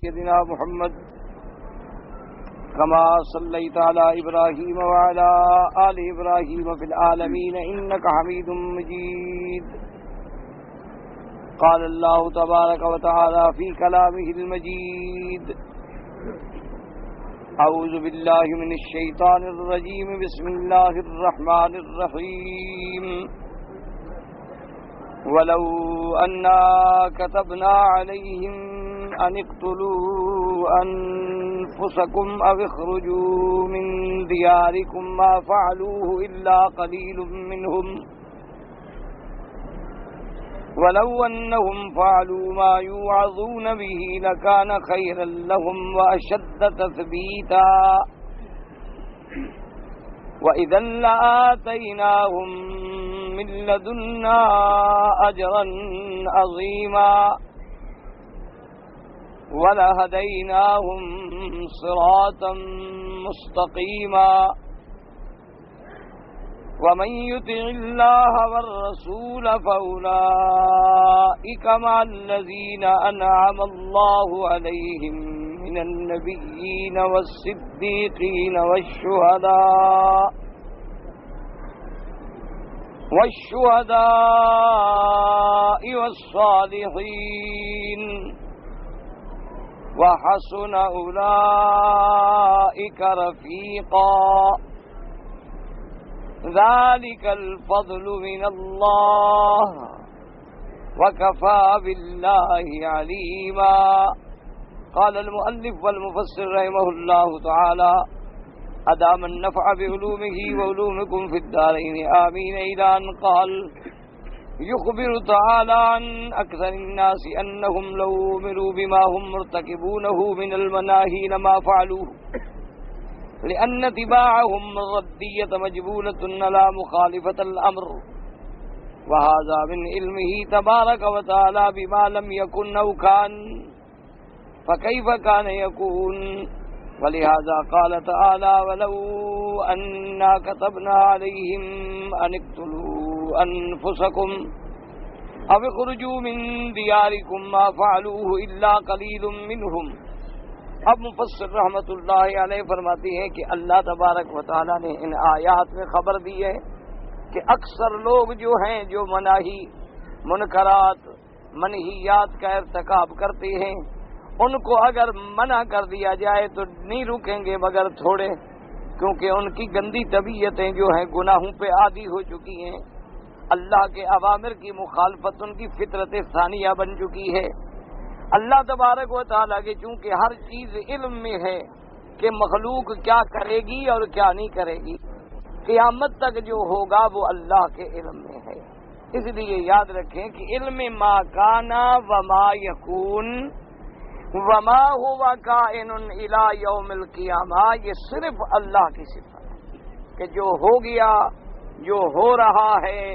سيدنا محمد كما صليت على إبراهيم وعلى آل إبراهيم في العالمين إنك حميد مجيد. قال الله تبارك وتعالى في كلامه المجيد: أعوذ بالله من الشيطان الرجيم بسم الله الرحمن الرحيم. ولو أنا كتبنا عليهم أن اقتلوا أنفسكم أو اخرجوا من دياركم ما فعلوه إلا قليل منهم ولو أنهم فعلوا ما يوعظون به لكان خيرا لهم وأشد تثبيتا وإذا لآتيناهم من لدنا أجرا عظيما ولهديناهم صراطا مستقيما. ومن يطع الله والرسول فأولئك مع الذين أنعم الله عليهم من النبيين والصديقين والشهداء والصالحين وحسن أولئك رفيقا. ذلك الفضل من الله وكفى بالله عليما. قال المؤلف والمفسر رحمه الله تعالى: أدام النفع بعلومه وعلومكم في الدارين آمين. إلى أن قال: يخبر تعالى عن أكثر الناس أنهم لو أمروا بما هم مرتكبونه من المناهي لما فعلوه، لأن اتباعهم الردية مجبولة على مخالفة الأمر، وهذا من علمه تبارك وتعالى بما لم يكن أو كان، فكيف كان يكون؟ ولهذا قال تعالى: ولو أنا كتبنا عليهم أن اقتلوا أنفسكم أو اخرجوا من دياركم ما فعلوه إلا قليل منهم. اب مفسر رحمت اللہ علیہ فرماتے ہیں کہ اللہ تبارک و تعالیٰ نے ان آیات میں خبر دی ہے کہ اکثر لوگ جو ہیں جو مناہی منکرات منہیات کا ارتکاب کرتے ہیں، ان کو اگر منع کر دیا جائے تو نہیں رکیں گے مگر تھوڑے، کیونکہ ان کی گندی طبیعتیں جو ہیں گناہوں پہ عادی ہو چکی ہیں، اللہ کے اوامر کی مخالفت ان کی فطرت ثانیہ بن چکی ہے۔ اللہ تبارک و تعالیٰ کے چونکہ ہر چیز علم میں ہے کہ مخلوق کیا کرے گی اور کیا نہیں کرے گی، قیامت تک جو ہوگا وہ اللہ کے علم میں ہے۔ اس لیے یاد رکھیں کہ علم ما کانا وما یکون وما ہوا کائن الی یوم القیامہ، یہ صرف اللہ کی صفت ہے کہ جو ہو گیا، جو ہو رہا ہے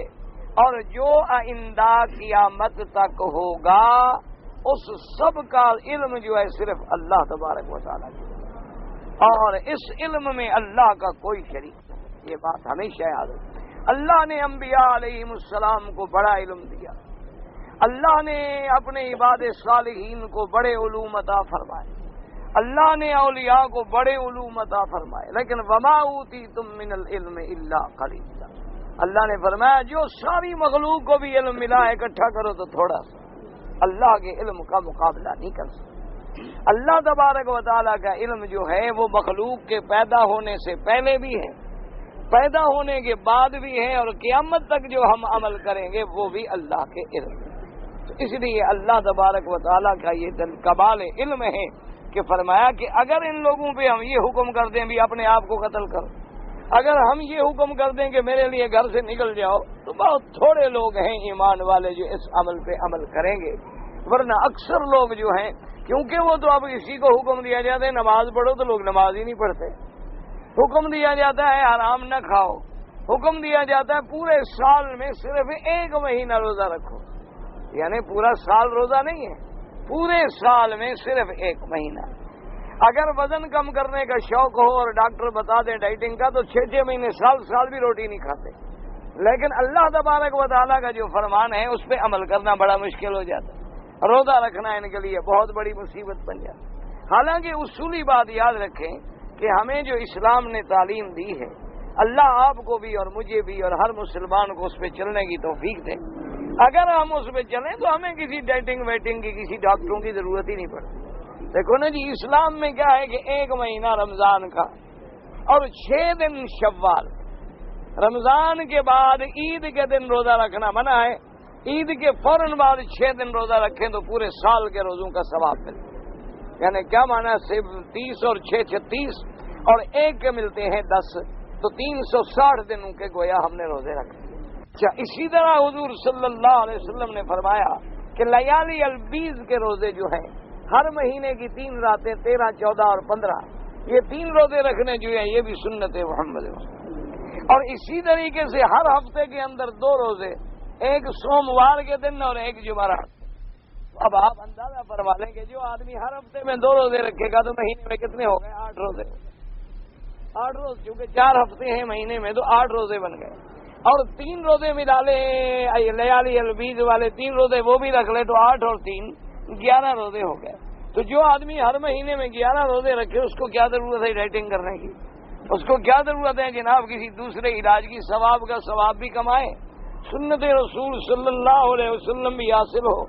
اور جو آئندہ قیامت تک ہوگا، اس سب کا علم جو ہے صرف اللہ تبارک و تعالیٰ کی، اور اس علم میں اللہ کا کوئی شریک نہیں۔ یہ بات ہمیشہ یاد رکھیں۔ اللہ نے انبیاء علیہ السلام کو بڑا علم دیا، اللہ نے اپنے عباد صالحین کو بڑے علوم عطا فرمائے، اللہ نے اولیاء کو بڑے علوم عطا فرمائے، لیکن وما اوتیتم من العلم الا قلیلا، اللہ نے فرمایا جو ساری مخلوق کو بھی علم ملا ہے اکٹھا کرو تو تھوڑا سا، اللہ کے علم کا مقابلہ نہیں کر سکتے۔ اللہ تبارک و تعالیٰ کا علم جو ہے وہ مخلوق کے پیدا ہونے سے پہلے بھی ہے، پیدا ہونے کے بعد بھی ہے، اور قیامت تک جو ہم عمل کریں گے وہ بھی اللہ کے علم ہے۔ تو اس لیے اللہ تبارک و تعالیٰ کا یہ کمال علم ہے کہ فرمایا کہ اگر ان لوگوں پہ ہم یہ حکم کر دیں بھی اپنے آپ کو قتل کرو، اگر ہم یہ حکم کر دیں کہ میرے لیے گھر سے نکل جاؤ، تو بہت تھوڑے لوگ ہیں ایمان والے جو اس عمل پہ عمل کریں گے، ورنہ اکثر لوگ جو ہیں کیونکہ وہ تو اب اسی کو حکم دیا جاتا ہے نماز پڑھو تو لوگ نماز ہی نہیں پڑھتے، حکم دیا جاتا ہے حرام نہ کھاؤ، حکم دیا جاتا ہے پورے سال میں صرف 1 مہینہ روزہ رکھو، یعنی پورا سال روزہ نہیں ہے، پورے سال میں صرف 1 مہینہ۔ اگر وزن کم کرنے کا شوق ہو اور ڈاکٹر بتا دیں ڈائٹنگ کا تو 6 مہینے سال بھی روٹی نہیں کھاتے، لیکن اللہ تبارک و تعالیٰ کا جو فرمان ہے اس پہ عمل کرنا بڑا مشکل ہو جاتا ہے، روزہ رکھنا ان کے لیے بہت بڑی مصیبت بن جاتی ہے۔ حالانکہ اصولی بات یاد رکھیں کہ ہمیں جو اسلام نے تعلیم دی ہے، اللہ آپ کو بھی اور مجھے بھی اور ہر مسلمان کو اس پہ چلنے کی توفیق دے۔ اگر ہم اس پہ چلیں تو ہمیں کسی ڈیٹنگ ویٹنگ کی، کسی ڈاکٹروں کی ضرورت ہی نہیں پڑتی۔ دیکھو نا جی، اسلام میں کیا ہے کہ 1 مہینہ رمضان کا اور 6 دن شوال، رمضان کے بعد عید کے دن روزہ رکھنا منع ہے، عید کے فوراً بعد 6 دن روزہ رکھیں تو پورے سال کے روزوں کا ثواب ملے۔ یعنی کیا معنی، صرف 30 اور 6 36 اور 1 کے ملتے ہیں 10، تو 360 دنوں کے گویا ہم نے روزے رکھے۔ اچھا، اسی طرح حضور صلی اللہ علیہ وسلم نے فرمایا کہ لیالی البیض کے روزے جو ہیں، ہر مہینے کی 3 راتیں 13 14 اور 15، یہ 3 روزے رکھنے جو ہیں یہ بھی سنت محمد ہے۔ اور اسی طریقے سے ہر ہفتے کے اندر 2 روزے، ایک سوموار کے دن اور ایک جمعرات۔ اب آپ اندازہ فرما لیں کہ جو آدمی ہر ہفتے میں 2 روزے رکھے گا تو مہینے میں کتنے ہو گئے؟ 8 روزے۔ 8 روز، چونکہ 4 ہفتے ہیں مہینے میں تو 8 روزے بن گئے۔ اور 3 روزے ملا لے لیالی البیض والے 3 روزے وہ بھی رکھ لے تو 8 اور 3 11 روزے ہو گئے۔ تو جو آدمی ہر مہینے میں 11 روزے رکھے اس کو کیا ضرورت ہے ڈائٹنگ کرنے کی؟ اس کو کیا ضرورت ہے جناب کسی دوسرے علاج کی؟ ثواب کا ثواب بھی کمائے، سنت رسول صلی اللہ علیہ وسلم بھی حاصل ہو،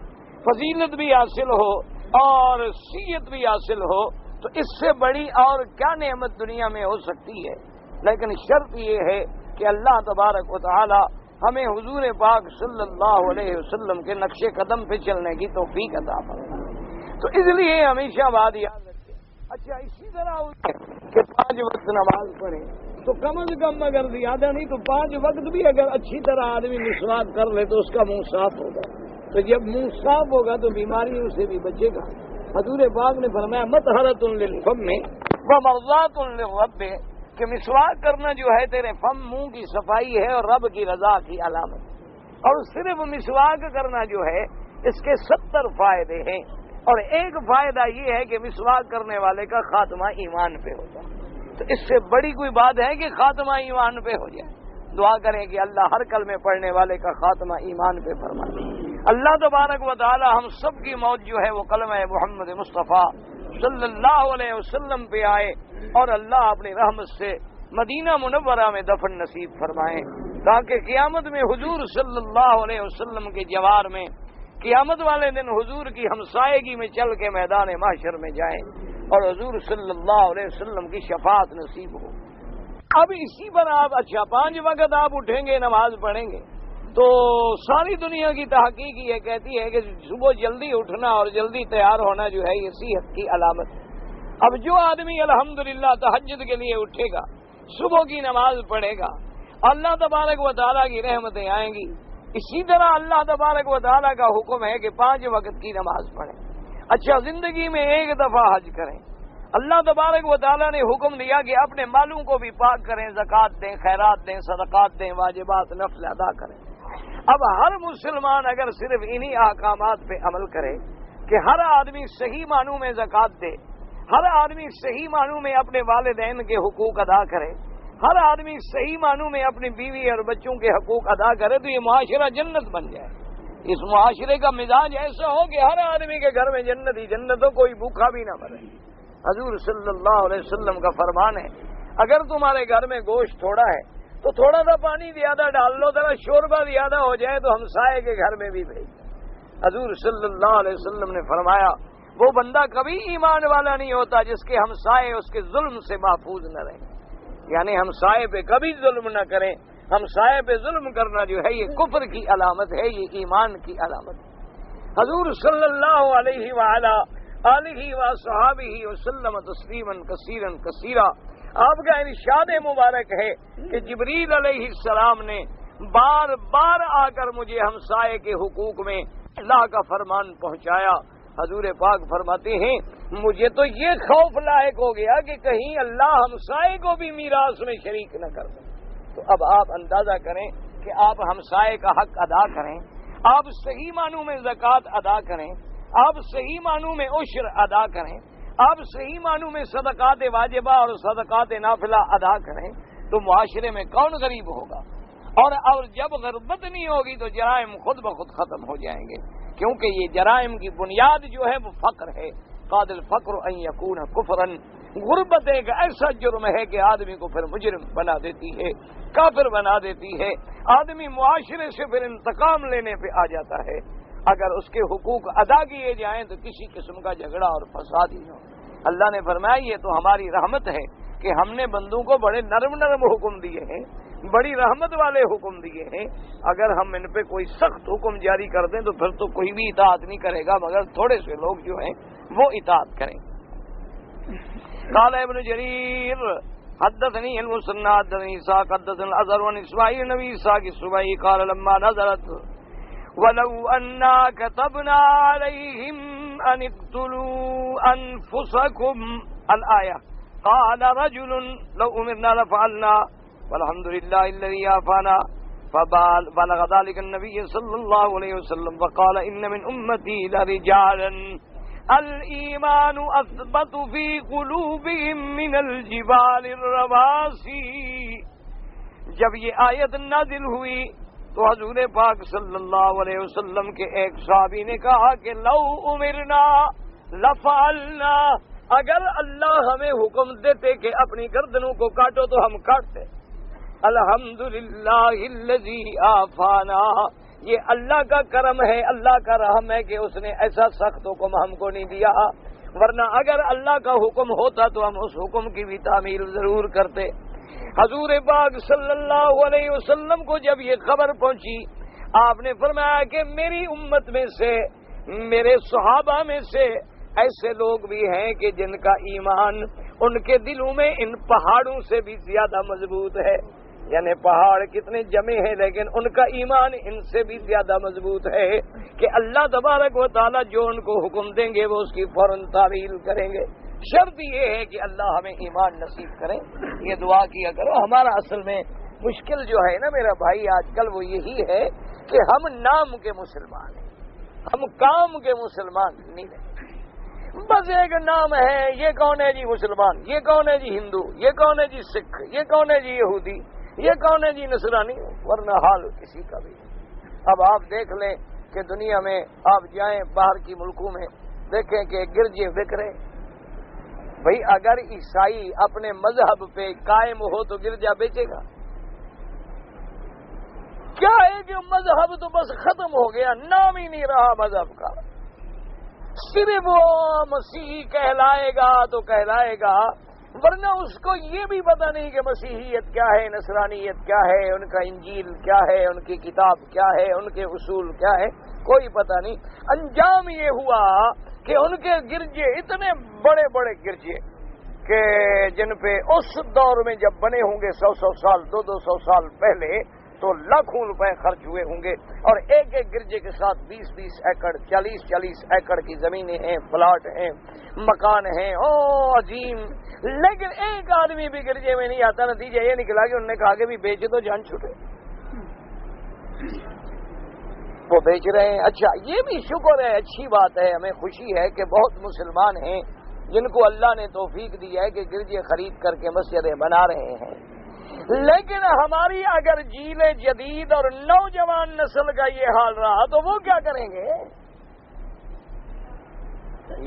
فضیلت بھی حاصل ہو اور سیت بھی حاصل ہو، تو اس سے بڑی اور کیا نعمت دنیا میں ہو سکتی ہے؟ لیکن شرط یہ ہے کہ اللہ تبارک و تعالی ہمیں حضور پاک صلی اللہ علیہ وسلم کے نقش قدم پہ چلنے کی توفیق عطا فرمائے۔ تو اس لیے ہمیشہ بات یاد رکھیں۔ اچھا، اسی طرح کہ 5 وقت نماز پڑھیں تو کم از کم اگر زیادہ نہیں تو 5 وقت بھی اگر اچھی طرح آدمی مسواک کر لے تو اس کا منہ صاف ہوگا۔ تو جب منہ صاف ہوگا تو بیماریوں سے بھی بچے گا۔ حضور پاک نے فرمایا مطہرۃ للفم ومرضات للرب، کہ مسواک کرنا جو ہے تیرے فم منہ کی صفائی ہے اور رب کی رضا کی علامت۔ اور صرف مسواک کرنا جو ہے اس کے 70 فائدے ہیں، اور ایک فائدہ یہ ہے کہ مسواک کرنے والے کا خاتمہ ایمان پہ ہوتا ہے۔ تو اس سے بڑی کوئی بات ہے کہ خاتمہ ایمان پہ ہو جائے؟ دعا کریں کہ اللہ ہر کلمے پڑھنے والے کا خاتمہ ایمان پہ فرمائے۔ اللہ تبارک و تعالی ہم سب کی موت جو ہے وہ کلمہ محمد مصطفیٰ صلی اللہ علیہ وسلم پہ آئے، اور اللہ اپنی رحمت سے مدینہ منورہ میں دفن نصیب فرمائیں، تاکہ قیامت میں حضور صلی اللہ علیہ وسلم کے جوار میں قیامت والے دن حضور کی ہمسائیگی میں چل کے میدان محشر میں جائیں اور حضور صلی اللہ علیہ وسلم کی شفاعت نصیب ہو۔ اب اسی پر آپ 5 وقت آپ اٹھیں گے، نماز پڑھیں گے، تو ساری دنیا کی تحقیق یہ کہتی ہے کہ صبح جلدی اٹھنا اور جلدی تیار ہونا جو ہے یہ صحت کی علامت ہے۔ اب جو آدمی الحمدللہ تہجد کے لیے اٹھے گا، صبح کی نماز پڑھے گا، اللہ تبارک و تعالیٰ کی رحمتیں آئیں گی۔ اسی طرح اللہ تبارک و تعالیٰ کا حکم ہے کہ 5 وقت کی نماز پڑھیں۔ اچھا، زندگی میں 1 دفعہ حج کریں۔ اللہ تبارک و تعالیٰ نے حکم دیا کہ اپنے مالوں کو بھی پاک کریں، زکوٰۃ دیں، خیرات دیں، صدقات دیں، واجبات نفل ادا کریں۔ اب ہر مسلمان اگر صرف انہی احکامات پہ عمل کرے کہ ہر آدمی صحیح معنوں میں زکوٰۃ دے، ہر آدمی صحیح معنوں میں اپنے والدین کے حقوق ادا کرے، ہر آدمی صحیح معنوں میں اپنی بیوی اور بچوں کے حقوق ادا کرے، تو یہ معاشرہ جنت بن جائے۔ اس معاشرے کا مزاج ایسا ہو کہ ہر آدمی کے گھر میں جنت ہی جنت ہو، کوئی بھوکا بھی نہ مرے۔ حضور صلی اللہ علیہ وسلم کا فرمان ہے، اگر تمہارے گھر میں گوشت تھوڑا ہے تو تھوڑا سا پانی زیادہ ڈال لو، ذرا شوربہ زیادہ ہو جائے تو ہمسائے کے گھر میں بھی بھیج دو۔ حضور صلی اللہ علیہ وسلم نے فرمایا وہ بندہ کبھی ایمان والا نہیں ہوتا جس کے ہمسائے اس کے ظلم سے محفوظ نہ رہیں، یعنی ہمسائے پہ کبھی ظلم نہ کریں۔ ہمسائے پہ ظلم کرنا جو ہے یہ کفر کی علامت ہے، یہ ایمان کی علامت ہے۔ حضور صلی اللہ علیہ وآلہ آلہ وصحابہ وسلم تسلیما کثیرا کثیرا، آپ کا ارشاد مبارک ہے کہ جبریل علیہ السلام نے بار بار آ کر مجھے ہمسائے کے حقوق میں اللہ کا فرمان پہنچایا۔ حضور پاک فرماتے ہیں مجھے تو یہ خوف لاحق ہو گیا کہ کہیں اللہ ہمسائے کو بھی میراث میں شریک نہ کر دے۔ تو اب آپ اندازہ کریں کہ آپ ہمسائے کا حق ادا کریں، آپ صحیح معنوں میں زکوٰۃ ادا کریں، آپ صحیح معنوں میں عشر ادا کریں، آپ صحیح معنوں میں صدقات واجبہ اور صدقات نافلہ ادا کریں، تو معاشرے میں کون غریب ہوگا؟ اور جب غربت نہیں ہوگی تو جرائم خود بخود ختم ہو جائیں گے، کیونکہ یہ جرائم کی بنیاد جو ہے وہ فقر ہے۔ یکاد الفقر ان یکون کفرا، غربت ایک ایسا جرم ہے کہ آدمی کو پھر مجرم بنا دیتی ہے، کافر بنا دیتی ہے، آدمی معاشرے سے پھر انتقام لینے پہ آ جاتا ہے۔ اگر اس کے حقوق ادا کیے جائیں تو کسی قسم کا جھگڑا اور فساد ہی ہو۔ اللہ نے فرمایا یہ تو ہماری رحمت ہے کہ ہم نے بندوں کو بڑے نرم نرم حکم دیے ہیں، بڑی رحمت والے حکم دیے ہیں۔ اگر ہم ان پہ کوئی سخت حکم جاری کر دیں تو پھر تو کوئی بھی اطاعت نہیں کرے گا، مگر تھوڑے سے لوگ جو ہیں وہ اطاعت کریں۔ قال ابن جریر حدثني المثنى حدثني اسحاق حدثنا الازهر عن اسماعيل نبي اسحاق السبيعي قال لما نزلت ولو أنا كتبنا عليهم أن اقتلوا أنفسكم الآية قال رجل لو أمرنا لفعلنا والحمد لله الذي عافانا فبلغ ذلك النبي صلى الله عليه وسلم وقال إن من أمتي لرجالا الإيمان أثبت في قلوبهم من الجبال الرواسي۔ جب یہ آیت نازل ہوئی تو حضور پاک صلی اللہ علیہ وسلم کے ایک صحابی نے کہا کہ لو امرنا لفعلنا، اگر اللہ ہمیں حکم دیتے کہ اپنی گردنوں کو کاٹو تو ہم کاٹتے۔ الحمدللہ الذی عافانا، یہ اللہ کا کرم ہے، اللہ کا رحم ہے کہ اس نے ایسا سخت حکم ہم کو نہیں دیا، ورنہ اگر اللہ کا حکم ہوتا تو ہم اس حکم کی بھی تعمیل ضرور کرتے۔ حضور پاک صلی اللہ علیہ وسلم کو جب یہ خبر پہنچی، آپ نے فرمایا کہ میری امت میں سے، میرے صحابہ میں سے ایسے لوگ بھی ہیں کہ جن کا ایمان ان کے دلوں میں ان پہاڑوں سے بھی زیادہ مضبوط ہے۔ یعنی پہاڑ کتنے جمے ہیں لیکن ان کا ایمان ان سے بھی زیادہ مضبوط ہے کہ اللہ تبارک و تعالیٰ جو ان کو حکم دیں گے وہ اس کی فوراً تعمیل کریں گے۔ شرط یہ ہے کہ اللہ ہمیں ایمان نصیب کرے، یہ دعا کیا کرو۔ ہمارا اصل میں مشکل جو ہے نا میرا بھائی آج کل وہ یہی ہے کہ ہم نام کے مسلمان ہیں، ہم کام کے مسلمان نہیں ہیں۔ بس ایک نام ہے، یہ کون ہے جی مسلمان، یہ کون ہے جی ہندو، یہ کون ہے جی سکھ، یہ کون ہے جی یہودی، یہ کون ہے جی نصرانی، ورنہ حال کسی کا بھی۔ اب آپ دیکھ لیں کہ دنیا میں آپ جائیں باہر کی ملکوں میں دیکھیں کہ گرجے بک رہے۔ بھئی اگر عیسائی اپنے مذہب پہ قائم ہو تو گرجا بیچے گا؟ کیا ہے کہ مذہب تو بس ختم ہو گیا، نام ہی نہیں رہا مذہب کا، صرف وہ مسیحی کہلائے گا تو کہلائے گا، ورنہ اس کو یہ بھی پتہ نہیں کہ مسیحیت کیا ہے، نصرانیت کیا ہے، ان کا انجیل کیا ہے، ان کی کتاب کیا ہے، ان کے اصول کیا ہے، کوئی پتہ نہیں۔ انجام یہ ہوا کہ ان کے گرجے اتنے بڑے بڑے گرجے کہ جن پہ اس دور میں جب بنے ہوں گے 100 سال 200 سال پہلے تو لاکھوں روپے خرچ ہوئے ہوں گے، اور ایک ایک گرجے کے ساتھ 20 ایکڑ 40 ایکڑ کی زمینیں ہیں، پلاٹ ہیں، مکان ہیں، او عظیم۔ لیکن ایک آدمی بھی گرجے میں نہیں آتا، نتیجہ یہ نکلا کہ انہوں نے کہا کہ بھی بیچے تو جان چھوٹے، وہ بیچ رہے ہیں۔ اچھا یہ بھی شکر ہے، اچھی بات ہے، ہمیں خوشی ہے کہ بہت مسلمان ہیں جن کو اللہ نے توفیق دی ہے کہ گرجے خرید کر کے مسجدیں بنا رہے ہیں۔ لیکن ہماری اگر جیل جدید اور نوجوان نسل کا یہ حال رہا تو وہ کیا کریں گے؟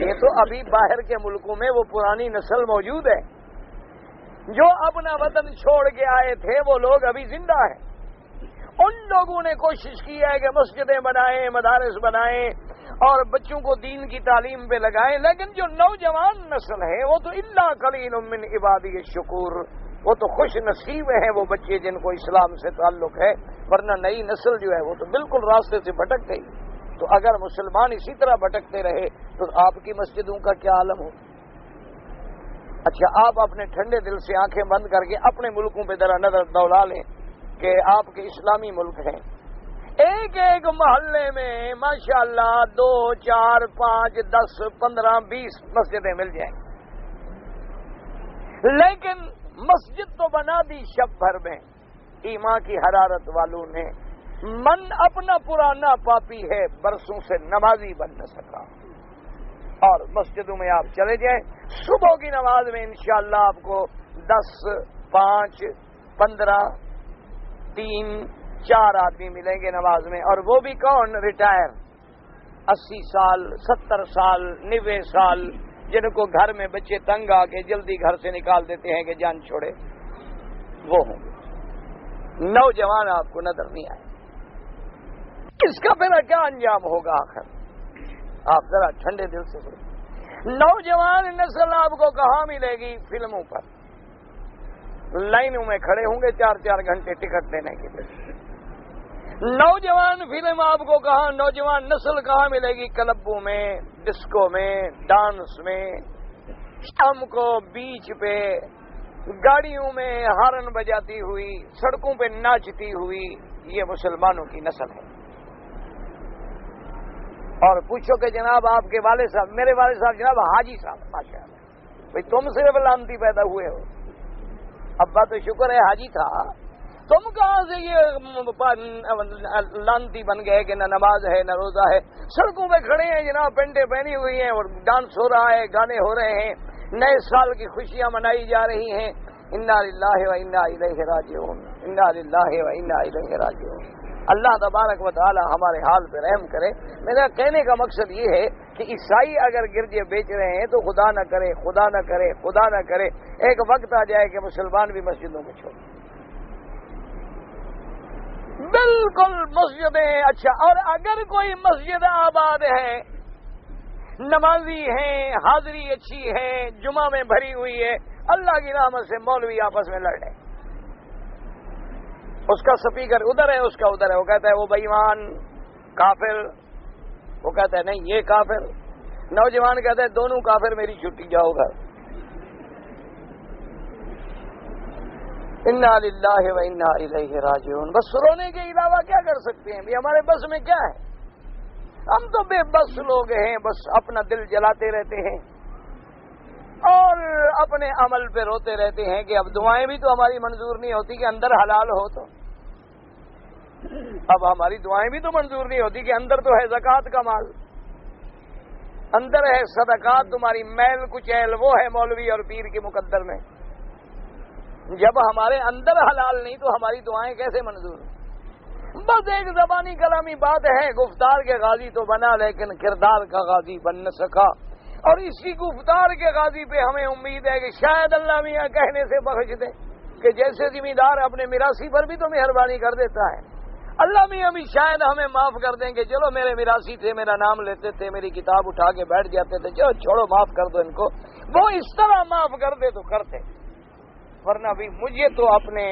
یہ تو ابھی باہر کے ملکوں میں وہ پرانی نسل موجود ہے جو اپنا وطن چھوڑ کے آئے تھے، وہ لوگ ابھی زندہ ہیں۔ ان لوگوں نے کوشش کی ہے کہ مسجدیں بنائیں، مدارس بنائیں اور بچوں کو دین کی تعلیم پہ لگائیں، لیکن جو نوجوان نسل ہے وہ تو الا قلیل من عبادی الشکور، وہ تو خوش نصیب ہیں وہ بچے جن کو اسلام سے تعلق ہے، ورنہ نئی نسل جو ہے وہ تو بالکل راستے سے بھٹک گئی۔ تو اگر مسلمان اسی طرح بھٹکتے رہے تو آپ کی مسجدوں کا کیا عالم ہو؟ اچھا آپ اپنے ٹھنڈے دل سے آنکھیں بند کر کے اپنے ملکوں پہ ذرا نظر دوڑا لیں کہ آپ کے اسلامی ملک ہیں، ایک ایک محلے میں ماشاءاللہ 2 4 5 10 15 20 مسجدیں مل جائیں، لیکن مسجد تو بنا دی شب بھر میں، ایمان کی حرارت والوں نے، من اپنا پرانا پاپی ہے، برسوں سے نمازی بن نہ سکا۔ اور مسجدوں میں آپ چلے جائیں، صبح کی نماز میں انشاءاللہ آپ کو 10 5 15 3 4 آدمی ملیں گے نماز میں، اور وہ بھی کون؟ ریٹائر، 80 سال 70 سال 90 سال، جن کو گھر میں بچے تنگ آ کے جلدی گھر سے نکال دیتے ہیں کہ جان چھوڑے، وہ ہوں گے۔ نوجوان آپ کو نظر نہیں آئے، اس کا پھر کیا انجام ہوگا آخر؟ آپ ذرا ٹھنڈے دل سے سوچیں۔ نوجوان نسل آپ کو کہاں ملے گی؟ فلموں پر لائنوں میں کھڑے ہوں گے 4-4 گھنٹے ٹکٹ لینے کے لیے۔ نوجوان فلم آپ کو کہاں، نوجوان نسل کہاں ملے گی؟ کلبوں میں، ڈسکو میں، ڈانس میں، شام کو بیچ پہ گاڑیوں میں ہارن بجاتی ہوئی، سڑکوں پہ ناچتی ہوئی، یہ مسلمانوں کی نسل ہے۔ اور پوچھو کہ جناب آپ کے والد صاحب، میرے والد صاحب جناب حاجی صاحب، ماشاء اللہ، بھائی تم صرف لانتی پیدا ہوئے ہو، ابا تو شکر ہے حاجی تھا، تم کہاں سے یہ لانتی بن گئے کہ نہ نماز ہے نہ روزہ ہے؟ سڑکوں پہ کھڑے ہیں جناب، پینٹیں پہنی ہوئی ہیں اور ڈانس ہو رہا ہے، گانے ہو رہے ہیں، نئے سال کی خوشیاں منائی جا رہی ہیں۔ انا للہ و انا الیہ راجعون، انا للہ و انا الیہ راجعون۔ اللہ تبارک و تعالی ہمارے حال پہ رحم کرے۔ میرا کہنے کا مقصد یہ ہے کہ عیسائی اگر گرجے بیچ رہے ہیں تو خدا نہ کرے، خدا نہ کرے، خدا نہ کرے ایک وقت آ جائے کہ مسلمان بھی مسجدوں میں چھوڑیں۔ بالکل مسجدیں اچھا، اور اگر کوئی مسجد آباد ہے، نمازی ہیں، حاضری اچھی ہے، جمعہ میں بھری ہوئی ہے، اللہ کی رحمت سے مولوی آپس میں لڑ رہے، اس کا سپیکر ادھر ہے، اس کا ادھر ہے، وہ کہتا ہے وہ بے ایمان کافر، وہ کہتا ہے نہیں یہ کافر، نوجوان کہتا ہے دونوں کافر، میری چھٹی، جاؤ گھر۔ انا للہ و انا الیہ راجعون۔ بس رونے کے علاوہ کیا کر سکتے ہیں؟ بھی ہمارے بس میں کیا ہے؟ ہم تو بے بس لوگ ہیں، بس اپنا دل جلاتے رہتے ہیں اور اپنے عمل پہ روتے رہتے ہیں کہ اب دعائیں بھی تو ہماری منظور نہیں ہوتی کہ اندر حلال ہو، تو اب ہماری دعائیں بھی تو منظور نہیں ہوتی کہ اندر تو ہے زکوٰۃ کا مال، اندر ہے صدقات، تمہاری میل کچیل وہ ہے مولوی اور پیر کے مقدر میں۔ جب ہمارے اندر حلال نہیں تو ہماری دعائیں کیسے منظور؟ بس ایک زبانی کلامی بات ہے، گفتار کے غازی تو بنا لیکن کردار کا غازی بن نہ سکا، اور اسی گفتار کے غازی پہ ہمیں امید ہے کہ شاید اللہ میاں کہنے سے بخش دے، کہ جیسے ذمہ دار اپنے میراثی پر بھی تو مہربانی کر دیتا ہے، اللہ میاں بھی شاید ہمیں معاف کر دیں کہ چلو میرے میراثی تھے، میرا نام لیتے تھے، میری کتاب اٹھا کے بیٹھ جاتے تھے، چلو چھوڑو معاف کر دو ان کو، وہ اس طرح معاف کر دے تو کرتے، ورنہ بھی مجھے تو اپنے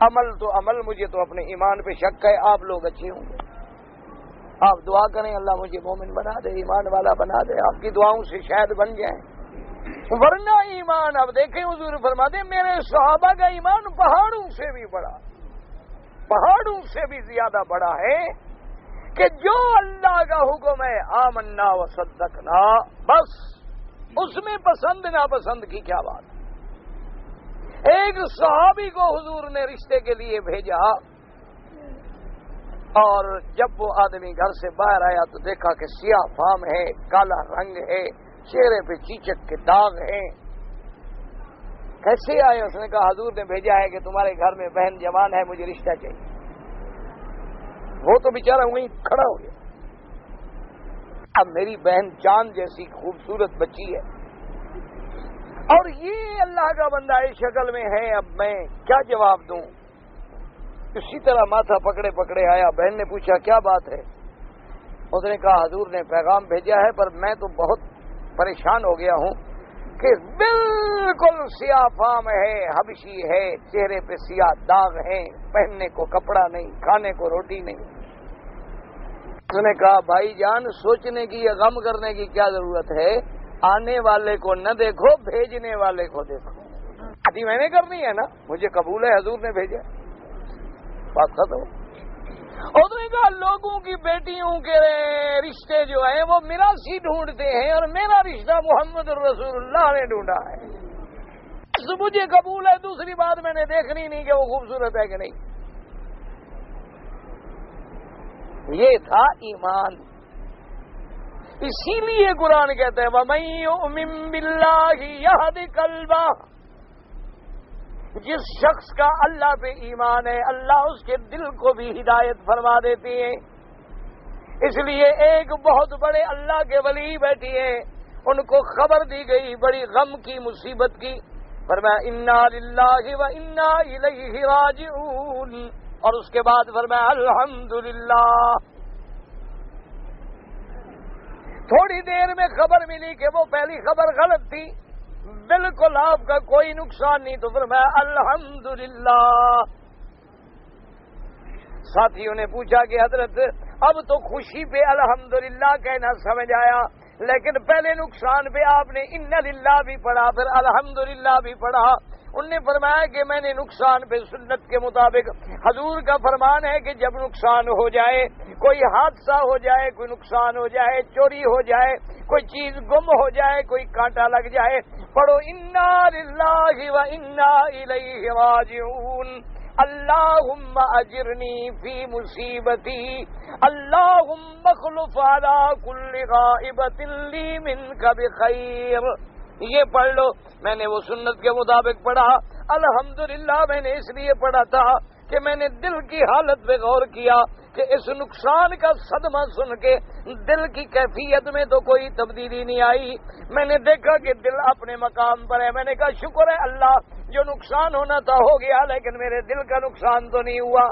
عمل مجھے تو اپنے ایمان پہ شک ہے۔ آپ لوگ اچھے ہوں گے، آپ دعا کریں اللہ مجھے مومن بنا دے، ایمان والا بنا دے، آپ کی دعاؤں سے شاید بن جائیں، ورنہ ایمان اب دیکھیں حضور فرماتے میرے صحابہ کا ایمان پہاڑوں سے بھی بڑا، پہاڑوں سے بھی زیادہ بڑا ہے، کہ جو اللہ کا حکم ہے آمنا و صدقنا، بس اس میں پسند ناپسند کی کیا بات۔ ایک صحابی کو حضور نے رشتے کے لیے بھیجا، اور جب وہ آدمی گھر سے باہر آیا تو دیکھا کہ سیاہ فام ہے، کالا رنگ ہے، چہرے پہ چیچک کے داغ ہیں۔ کیسے آئے؟ اس نے کہا حضور نے بھیجا ہے کہ تمہارے گھر میں بہن جوان ہے، مجھے رشتہ چاہیے۔ وہ تو بیچارہ وہیں کھڑا ہو گیا، اب میری بہن چاند جیسی خوبصورت بچی ہے اور یہ اللہ کا بندہ اس شکل میں ہے، اب میں کیا جواب دوں؟ اسی طرح ماتھا پکڑے پکڑے آیا، بہن نے پوچھا کیا بات ہے؟ اس نے کہا حضور نے پیغام بھیجا ہے، پر میں تو بہت پریشان ہو گیا ہوں کہ بالکل سیاہ فام ہے، حبشی ہے، چہرے پہ سیاہ داغ ہیں، پہننے کو کپڑا نہیں، کھانے کو روٹی نہیں۔ اس نے کہا بھائی جان سوچنے کی یا غم کرنے کی کیا ضرورت ہے، آنے والے کو نہ دیکھو، بھیجنے والے کو دیکھو۔ شادی میں نے کرنی ہے نا، مجھے قبول ہے، حضور نے بھیجا، بات ختم۔ اور تو نے کہا لوگوں کی بیٹیوں کے رشتے جو ہیں وہ میراثی ڈھونڈتے ہیں، اور میرا رشتہ محمد رسول اللہ نے ڈھونڈا ہے، مجھے قبول ہے، دوسری بات میں نے دیکھنی نہیں کہ وہ خوبصورت ہے کہ نہیں۔ یہ تھا ایمان۔ اسی لیے قرآن کہتا ہے وَمَن يُؤْمِن بِاللَّهِ يَهْدِ قَلْبَهُ، جس شخص کا اللہ پہ ایمان ہے اللہ اس کے دل کو بھی ہدایت فرما دیتی ہے۔ اس لیے ایک بہت بڑے اللہ کے ولی بیٹھی ہے ان کو خبر دی گئی بڑی غم کی، مصیبت کی. فرمایا انا للہ و انا الیہ راجعون، اور اس کے بعد فرمایا الحمدللہ. تھوڑی دیر میں خبر ملی کہ وہ پہلی خبر غلط تھی، بالکل آپ کا کوئی نقصان نہیں. تو فرمایا الحمدللہ. ساتھیوں نے پوچھا کہ حضرت اب تو خوشی پہ الحمدللہ کہنا سمجھ آیا، لیکن پہلے نقصان پہ آپ نے ان للہ بھی پڑھا، پھر الحمدللہ بھی پڑھا. انہوں نے فرمایا کہ میں نے نقصان پہ سنت کے مطابق، حضور کا فرمان ہے کہ جب نقصان ہو جائے، کوئی حادثہ ہو جائے، کوئی نقصان ہو جائے، چوری ہو جائے، کوئی چیز گم ہو جائے، کوئی کانٹا لگ جائے، پڑھو انا للہ و انا الیہ راجعون. اللہم اجرنی فی مصیبتی، اللہم اخلف علی کل غائبۃ لی منک بخیر. یہ پڑھ لو. میں نے وہ سنت کے مطابق پڑھا. الحمدللہ میں نے اس لیے پڑھا تھا کہ میں نے دل کی حالت پہ غور کیا کہ اس نقصان کا صدمہ سن کے دل کی کیفیت میں تو کوئی تبدیلی نہیں آئی. میں نے دیکھا کہ دل اپنے مقام پر ہے. میں نے کہا شکر ہے اللہ، جو نقصان ہونا تھا ہو گیا، لیکن میرے دل کا نقصان تو نہیں ہوا.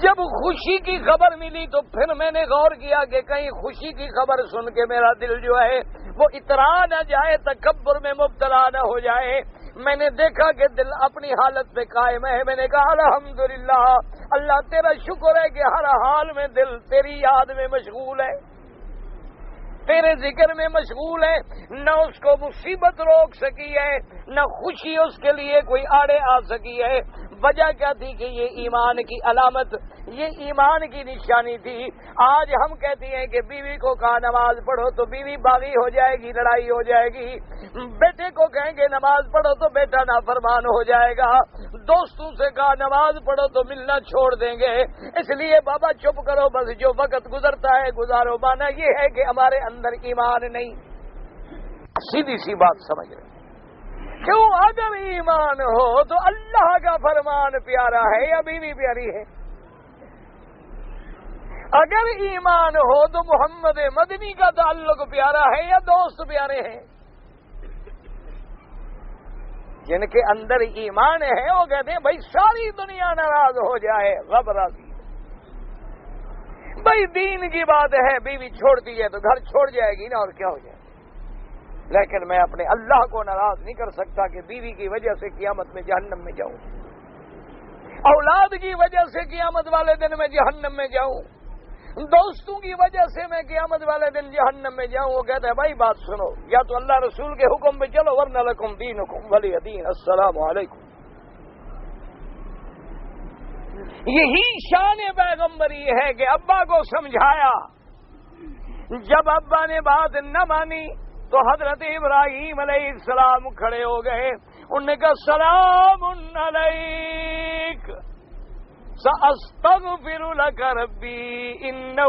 جب خوشی کی خبر ملی تو پھر میں نے غور کیا کہ کہیں خوشی کی خبر سن کے میرا دل جو ہے وہ اترا نہ جائے، تکبر میں مبتلا نہ ہو جائے. میں نے دیکھا کہ دل اپنی حالت پہ قائم ہے. میں نے کہا الحمدللہ، اللہ تیرا شکر ہے کہ ہر حال میں دل تیری یاد میں مشغول ہے، تیرے ذکر میں مشغول ہے. نہ اس کو مصیبت روک سکی ہے، نہ خوشی اس کے لیے کوئی آڑے آ سکی ہے. وجہ کیا تھی کہ یہ ایمان کی علامت، یہ ایمان کی نشانی تھی. آج ہم کہتے ہیں کہ بیوی کو کہا نماز پڑھو تو بیوی باغی ہو جائے گی، لڑائی ہو جائے گی. بیٹے کو کہیں گے نماز پڑھو تو بیٹا نافرمان ہو جائے گا. دوستوں سے کہا نماز پڑھو تو ملنا چھوڑ دیں گے. اس لیے بابا چپ کرو، بس جو وقت گزرتا ہے گزارو. مانا یہ ہے کہ ہمارے اندر ایمان نہیں. سیدھی سی بات سمجھ رہے کیوں؟ اگر ایمان ہو تو اللہ کا فرمان پیارا ہے یا بیوی پیاری ہے؟ اگر ایمان ہو تو محمد مدنی کا تعلق پیارا ہے یا دوست پیارے ہیں؟ جن کے اندر ایمان ہے وہ کہتے ہیں بھائی ساری دنیا ناراض ہو جائے رب راضی. بھائی دین کی بات ہے، بیوی چھوڑتی ہے تو گھر چھوڑ جائے گی نا، اور کیا ہو جائے. لیکن میں اپنے اللہ کو ناراض نہیں کر سکتا کہ بیوی کی وجہ سے قیامت میں جہنم میں جاؤں، اولاد کی وجہ سے قیامت والے دن میں جہنم میں جاؤں، دوستوں کی وجہ سے میں قیامت والے دن جہنم میں جاؤں. وہ کہتا ہے بھائی بات سنو، یا تو اللہ رسول کے حکم پہ چلو ورنہ لکم دینکم ولی دین. السلام علیکم. یہی شان پیغمبری ہے کہ ابا کو سمجھایا. جب ابا نے بات نہ مانی تو حضرت ابراہیم علیہ السلام کھڑے ہو گئے. انہوں نے کہا سلام علیک سأستغفر لک ربی انہ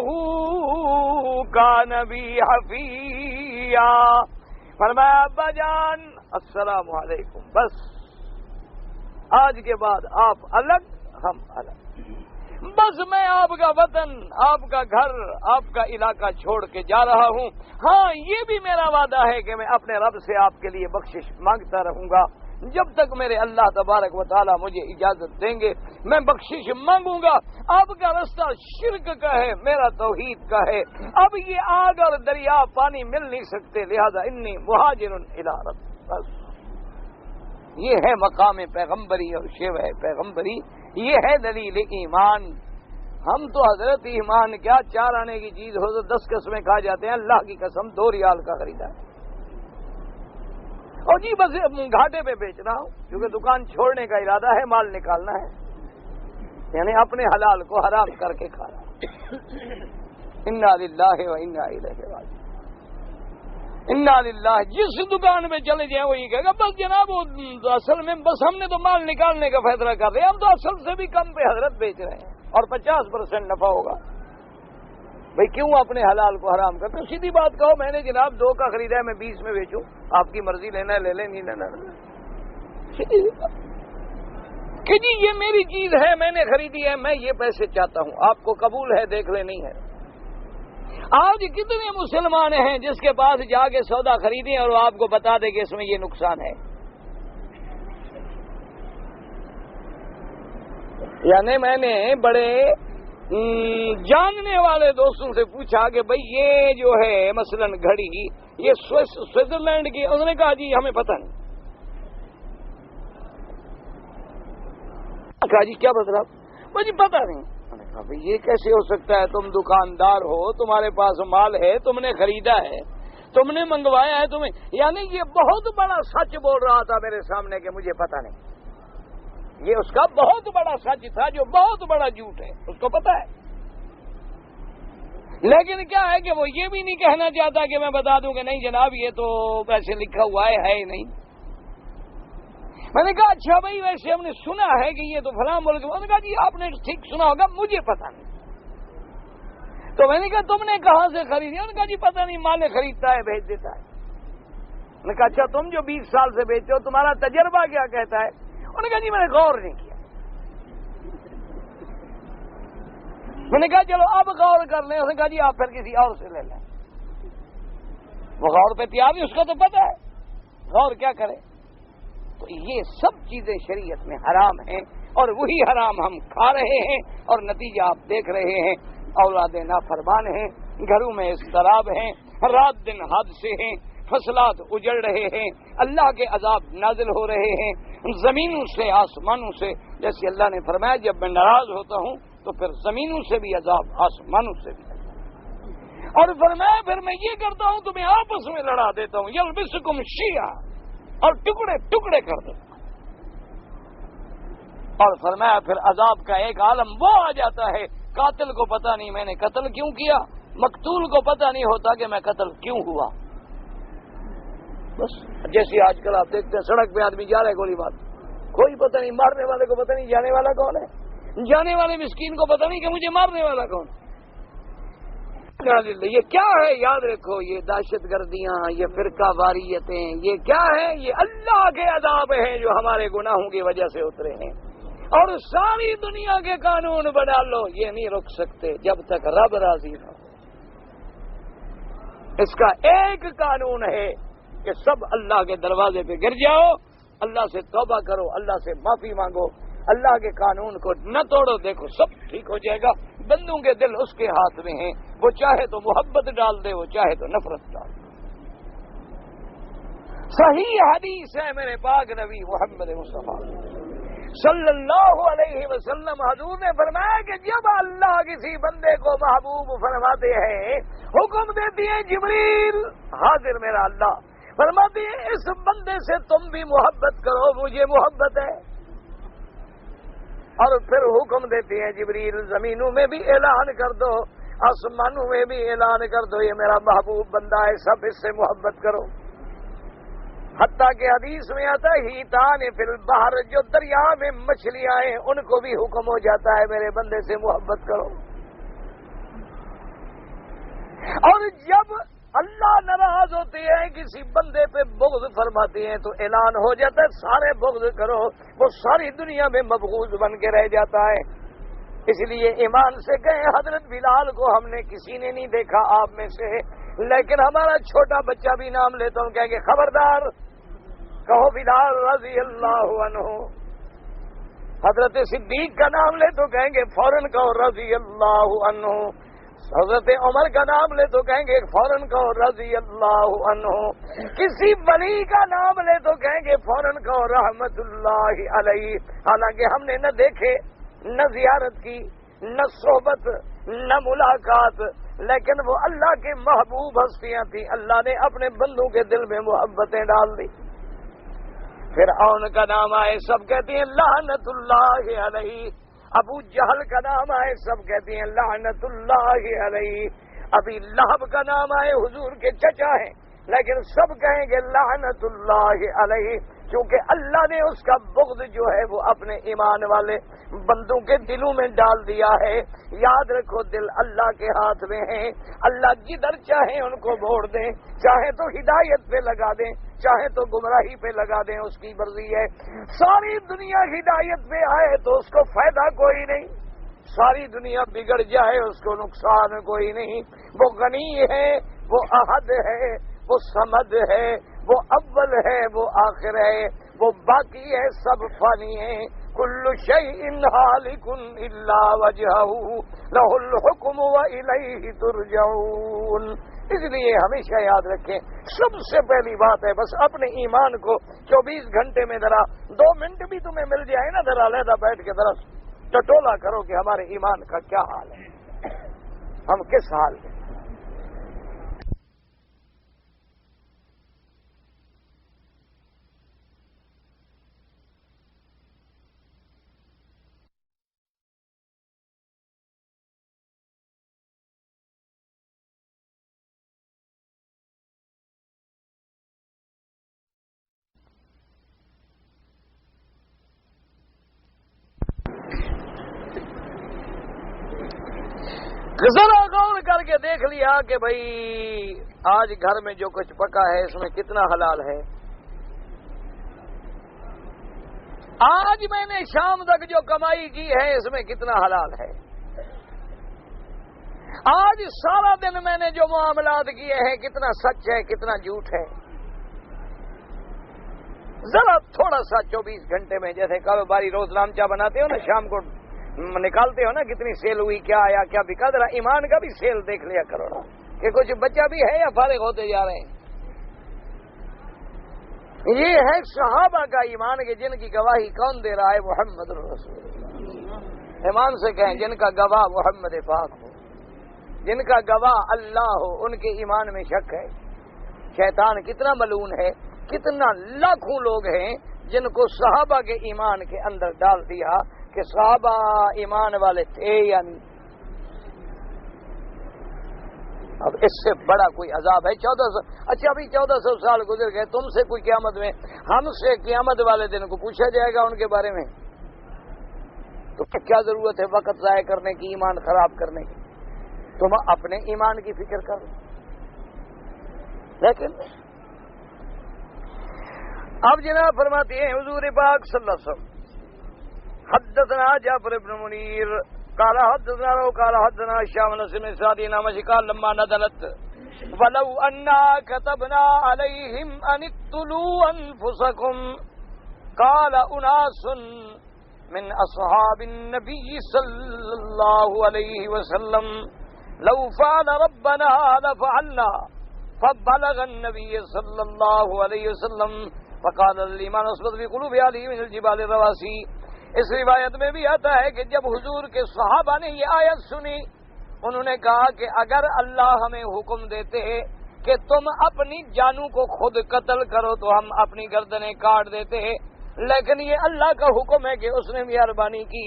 کان بی حفیا. فرمایا ابا جان السلام علیکم، بس آج کے بعد آپ الگ ہم الگ. بس میں آپ کا وطن، آپ کا گھر، آپ کا علاقہ چھوڑ کے جا رہا ہوں. ہاں یہ بھی میرا وعدہ ہے کہ میں اپنے رب سے آپ کے لیے بخشش مانگتا رہوں گا. جب تک میرے اللہ تبارک و تعالیٰ مجھے اجازت دیں گے میں بخشش مانگوں گا. آپ کا رستہ شرک کا ہے، میرا توحید کا ہے. اب یہ آگ اور دریا پانی مل نہیں سکتے، لہذا انی مہاجر الی رب. بس یہ ہے مقام پیغمبری اور شیوہ پیغمبری، یہ ہے دلیل ایمان. ہم تو حضرت ایمان کیا، 4 آنے کی چیز ہو تو 10 قسمیں کھا جاتے ہیں. اللہ کی قسم 2 ریال کا خریدا ہے اور جی بس گھاٹے پہ بیچ رہا ہوں کیونکہ دکان چھوڑنے کا ارادہ ہے، مال نکالنا ہے، یعنی اپنے حلال کو حرام کر کے کھا رہا ہوں. انا للہ و انا الیہ راجعون. انا للہ. جس دکان میں چلے جائیں وہی کہے گا بس جناب وہ اصل میں بس ہم نے تو مال نکالنے کا فیصلہ کر رہے ہیں، ہم تو اصل سے بھی کم پہ حضرت بیچ رہے ہیں اور 50% نفع ہوگا. بھئی کیوں اپنے حلال کو حرام کرتے؟ سیدھی بات کہو میں نے جناب 2 کا خریدا ہے، میں 20 میں بیچوں، آپ کی مرضی، لینا ہے لے لیں، نہیں لینا کہ جی یہ میری چیز ہے، میں نے خریدی ہے، میں یہ پیسے چاہتا ہوں، آپ کو قبول ہے دیکھ لیں، نہیں ہے آج کتنے مسلمان ہیں جس کے پاس جا کے سودا خریدیں اور وہ آپ کو بتا دے کہ اس میں یہ نقصان ہے؟ یعنی میں نے بڑے جاننے والے دوستوں سے پوچھا کہ بھئی یہ جو ہے مثلا گھڑی یہ سوئٹزرلینڈ کی، انہوں نے کہا جی ہمیں پتہ نہیں۔ کہا جی کیا مطلب؟ مجھے پتہ نہیں۔ میں نے کہا بھئی یہ کیسے ہو سکتا ہے؟ تم دکاندار ہو، تمہارے پاس مال ہے، تم نے خریدا ہے، تم نے منگوایا ہے، تمہیں یعنی یہ بہت بڑا سچ بول رہا تھا میرے سامنے کہ مجھے پتہ نہیں۔ یہ اس کا بہت بڑا سچ تھا جو بہت بڑا جھوٹ ہے، اس کو پتا ہے۔ لیکن کیا ہے کہ وہ یہ بھی نہیں کہنا چاہتا کہ میں بتا دوں کہ نہیں جناب یہ تو ویسے لکھا ہوا ہے ہی نہیں۔ میں نے کہا اچھا بھائی ویسے ہم نے سنا ہے کہ یہ تو فلاں ملک، میں نے کہا جی آپ نے ٹھیک سنا ہوگا، مجھے پتا نہیں۔ تو میں نے کہا تم نے کہاں سے خریدی؟ انہوں نے کہا جی پتا نہیں، مالک خریدتا ہے بھیج دیتا ہے۔ میں نے کہا اچھا تم جو 20 سال سے بیچتے ہو تمہارا تجربہ کیا کہتا ہے؟ انہوں نے کہا جی میں نے غور نہیں کیا۔ میں نے کہا چلو اب غور کر لیں۔ اس نے کہا جی آپ پھر کسی اور سے لے لیں۔ وہ غور پہ تیار نہیں، اس کو تو پتا ہے غور کیا کرے۔ تو یہ سب چیزیں شریعت میں حرام ہیں اور وہی حرام ہم کھا رہے ہیں اور نتیجہ آپ دیکھ رہے ہیں، اولاد نافرمان ہیں، گھروں میں اضطراب ہیں، رات دن حادثے ہیں، فصلات اجڑ رہے ہیں، اللہ کے عذاب نازل ہو رہے ہیں زمینوں سے آسمانوں سے، جیسے اللہ نے فرمایا جب میں ناراض ہوتا ہوں تو پھر زمینوں سے بھی عذاب، آسمانوں سے بھی عذاب، اور فرمایا پھر میں یہ کرتا ہوں تمہیں آپس میں لڑا دیتا ہوں، یلبسکم شیعا، اور ٹکڑے ٹکڑے کر دیتا ہوں، اور فرمایا پھر عذاب کا ایک عالم وہ آ جاتا ہے قاتل کو پتہ نہیں میں نے قتل کیوں کیا، مقتول کو پتہ نہیں ہوتا کہ میں قتل کیوں ہوا۔ بس جیسے آج کل آپ دیکھتے ہیں سڑک پہ آدمی جا رہا ہے گولی بار، کوئی پتہ نہیں، مارنے والے کو پتہ نہیں جانے والا کون ہے، جانے والے مسکین کو پتہ نہیں کہ مجھے مارنے والا کون ہے۔ یہ کیا ہے؟ یاد رکھو یہ دہشت گردیاں، یہ فرقہ واریتیں، یہ کیا ہے؟ یہ اللہ کے عذاب ہیں جو ہمارے گناہوں کی وجہ سے اترے ہیں، اور ساری دنیا کے قانون بنا لو یہ نہیں رک سکتے جب تک رب راضی نہ ہو۔ اس کا ایک قانون ہے کہ سب اللہ کے دروازے پہ گر جاؤ، اللہ سے توبہ کرو، اللہ سے معافی مانگو، اللہ کے قانون کو نہ توڑو، دیکھو سب ٹھیک ہو جائے گا۔ بندوں کے دل اس کے ہاتھ میں ہیں، وہ چاہے تو محبت ڈال دے، وہ چاہے تو نفرت ڈال دے۔ صحیح حدیث ہے میرے پاک نبی محمد مصطفیٰ صلی اللہ علیہ وسلم، حضور نے فرمایا کہ جب اللہ کسی بندے کو محبوب فرماتے ہیں، حکم دیتی ہے جبریل، حاضر میرا اللہ، فرماتی ہے اس بندے سے تم بھی محبت کرو، مجھے محبت ہے۔ اور پھر حکم دیتی ہے جبریل زمینوں میں بھی اعلان کر دو، آسمانوں میں بھی اعلان کر دو یہ میرا محبوب بندہ ہے، سب اس سے محبت کرو۔ حتیٰ کہ حدیث میں آتا ہے ہیتان فی البحر، جو دریا میں مچھلیاں ہیں ان کو بھی حکم ہو جاتا ہے میرے بندے سے محبت کرو۔ اور جب اللہ ناراض ہوتے ہیں کسی بندے پہ بغض فرماتے ہیں تو اعلان ہو جاتا ہے سارے بغض کرو، وہ ساری دنیا میں مبغوض بن کے رہ جاتا ہے۔ اس لیے ایمان سے کہیں حضرت بلال کو ہم نے کسی نے نہیں دیکھا آپ میں سے، لیکن ہمارا چھوٹا بچہ بھی نام لیتا ہوں کہیں گے خبردار کہو بلال رضی اللہ عنہ، حضرت صدیق کا نام لے تو کہیں گے فوراً کہو رضی اللہ عنہ، حضرت عمر کا نام لے تو کہیں گے فوراً کہو رضی اللہ عنہ، کسی ولی کا نام لے تو کہیں گے فوراً کہو رحمت اللہ علیہ، حالانکہ ہم نے نہ دیکھے، نہ زیارت کی، نہ صحبت، نہ ملاقات، لیکن وہ اللہ کے محبوب ہستیاں تھیں، اللہ نے اپنے بندوں کے دل میں محبتیں ڈال دی۔ فرعون کا نام آئے سب کہتے ہیں لعنت اللہ علیہ، ابو جہل کا نام آئے سب کہتے ہیں لعنت اللہ علیہ، ابھی لہب کا نام آئے حضور کے چچا ہیں لیکن سب کہیں گے لعنت اللہ علیہ، کیونکہ اللہ نے اس کا بغض جو ہے وہ اپنے ایمان والے بندوں کے دلوں میں ڈال دیا ہے۔ یاد رکھو دل اللہ کے ہاتھ میں ہیں، اللہ جدھر چاہیں ان کو موڑ دیں، چاہے تو ہدایت پہ لگا دیں، چاہے تو گمراہی پہ لگا دیں، اس کی مرضی ہے۔ ساری دنیا ہدایت پہ آئے تو اس کو فائدہ کوئی نہیں، ساری دنیا بگڑ جائے اس کو نقصان کوئی نہیں. وہ غنی ہے، وہ احد ہے، وہ صمد ہے، وہ اول ہے، وہ آخر ہے، وہ باقی ہے، سب فانی ہے. کل شیء ہالک الا وجہہ لہ الحکم والیہ ترجعون. اس لیے ہمیشہ یاد رکھیں، سب سے پہلی بات ہے بس اپنے ایمان کو 24 گھنٹے میں ذرا 2 منٹ بھی تمہیں مل جائے نا، ذرا علیحدہ بیٹھ کے ذرا ٹٹولا کرو کہ ہمارے ایمان کا کیا حال ہے، ہم کس حال میں. ذرا غور کر کے دیکھ لیا کہ بھئی آج گھر میں جو کچھ پکا ہے اس میں کتنا حلال ہے. آج میں نے شام تک جو کمائی کی ہے اس میں کتنا حلال ہے. آج سارا دن میں نے جو معاملات کیے ہیں کتنا سچ ہے کتنا جھوٹ ہے. ذرا تھوڑا سا 24 گھنٹے میں، جیسے کاروباری روز لامچا بناتے ہو نا، شام کو نکالتے ہو نا کتنی سیل ہوئی، کیا آیا کیا بکا، ذرا ایمان کا بھی سیل دیکھ لیا کرو نا کہ کچھ بچہ بھی ہے یا فارغ ہوتے جا رہے ہیں. یہ ہے صحابہ کا ایمان کہ جن کی گواہی کون دے رہا ہے؟ محمد رسول اللہ. ایمان سے کہیں جن کا گواہ محمد پاک ہو، جن کا گواہ اللہ ہو، ان کے ایمان میں شک ہے. شیطان کتنا ملعون ہے، کتنا لاکھوں لوگ ہیں جن کو صحابہ کے ایمان کے اندر ڈال دیا کہ صحابہ ایمان والے تھے یا نہیں. اب اس سے بڑا کوئی عذاب ہے؟ 1400 اچھا ابھی 1400 سال گزر گئے، تم سے کوئی قیامت میں، ہم سے قیامت والے دن کو پوچھا جائے گا ان کے بارے میں، تو کیا ضرورت ہے وقت ضائع کرنے کی، ایمان خراب کرنے کی؟ تم اپنے ایمان کی فکر کرو. لیکن اب جناب فرماتے ہیں حضور پاک صلی اللہ علیہ وسلم، حدثنا جعفر بن منیر قال حدثنا هشام بن سلمة السعدي نامش قال لما نزلت ولو أنا كتبنا عليهم أن اقتلوا أنفسكم قال أناس من أصحاب النبي صلى الله عليه وسلم لو فعل ربنا لفعلنا فبلغ النبي صلى الله عليه وسلم فقال الإيمان أصبت في قلوب أهله من الجبال الرواسي. اس روایت میں بھی آتا ہے کہ جب حضور کے صحابہ نے یہ آیت سنی انہوں نے کہا کہ اگر اللہ ہمیں حکم دیتے کہ تم اپنی جانوں کو خود قتل کرو تو ہم اپنی گردنیں کاٹ دیتے، لیکن یہ اللہ کا حکم ہے کہ اس نے مہربانی کی.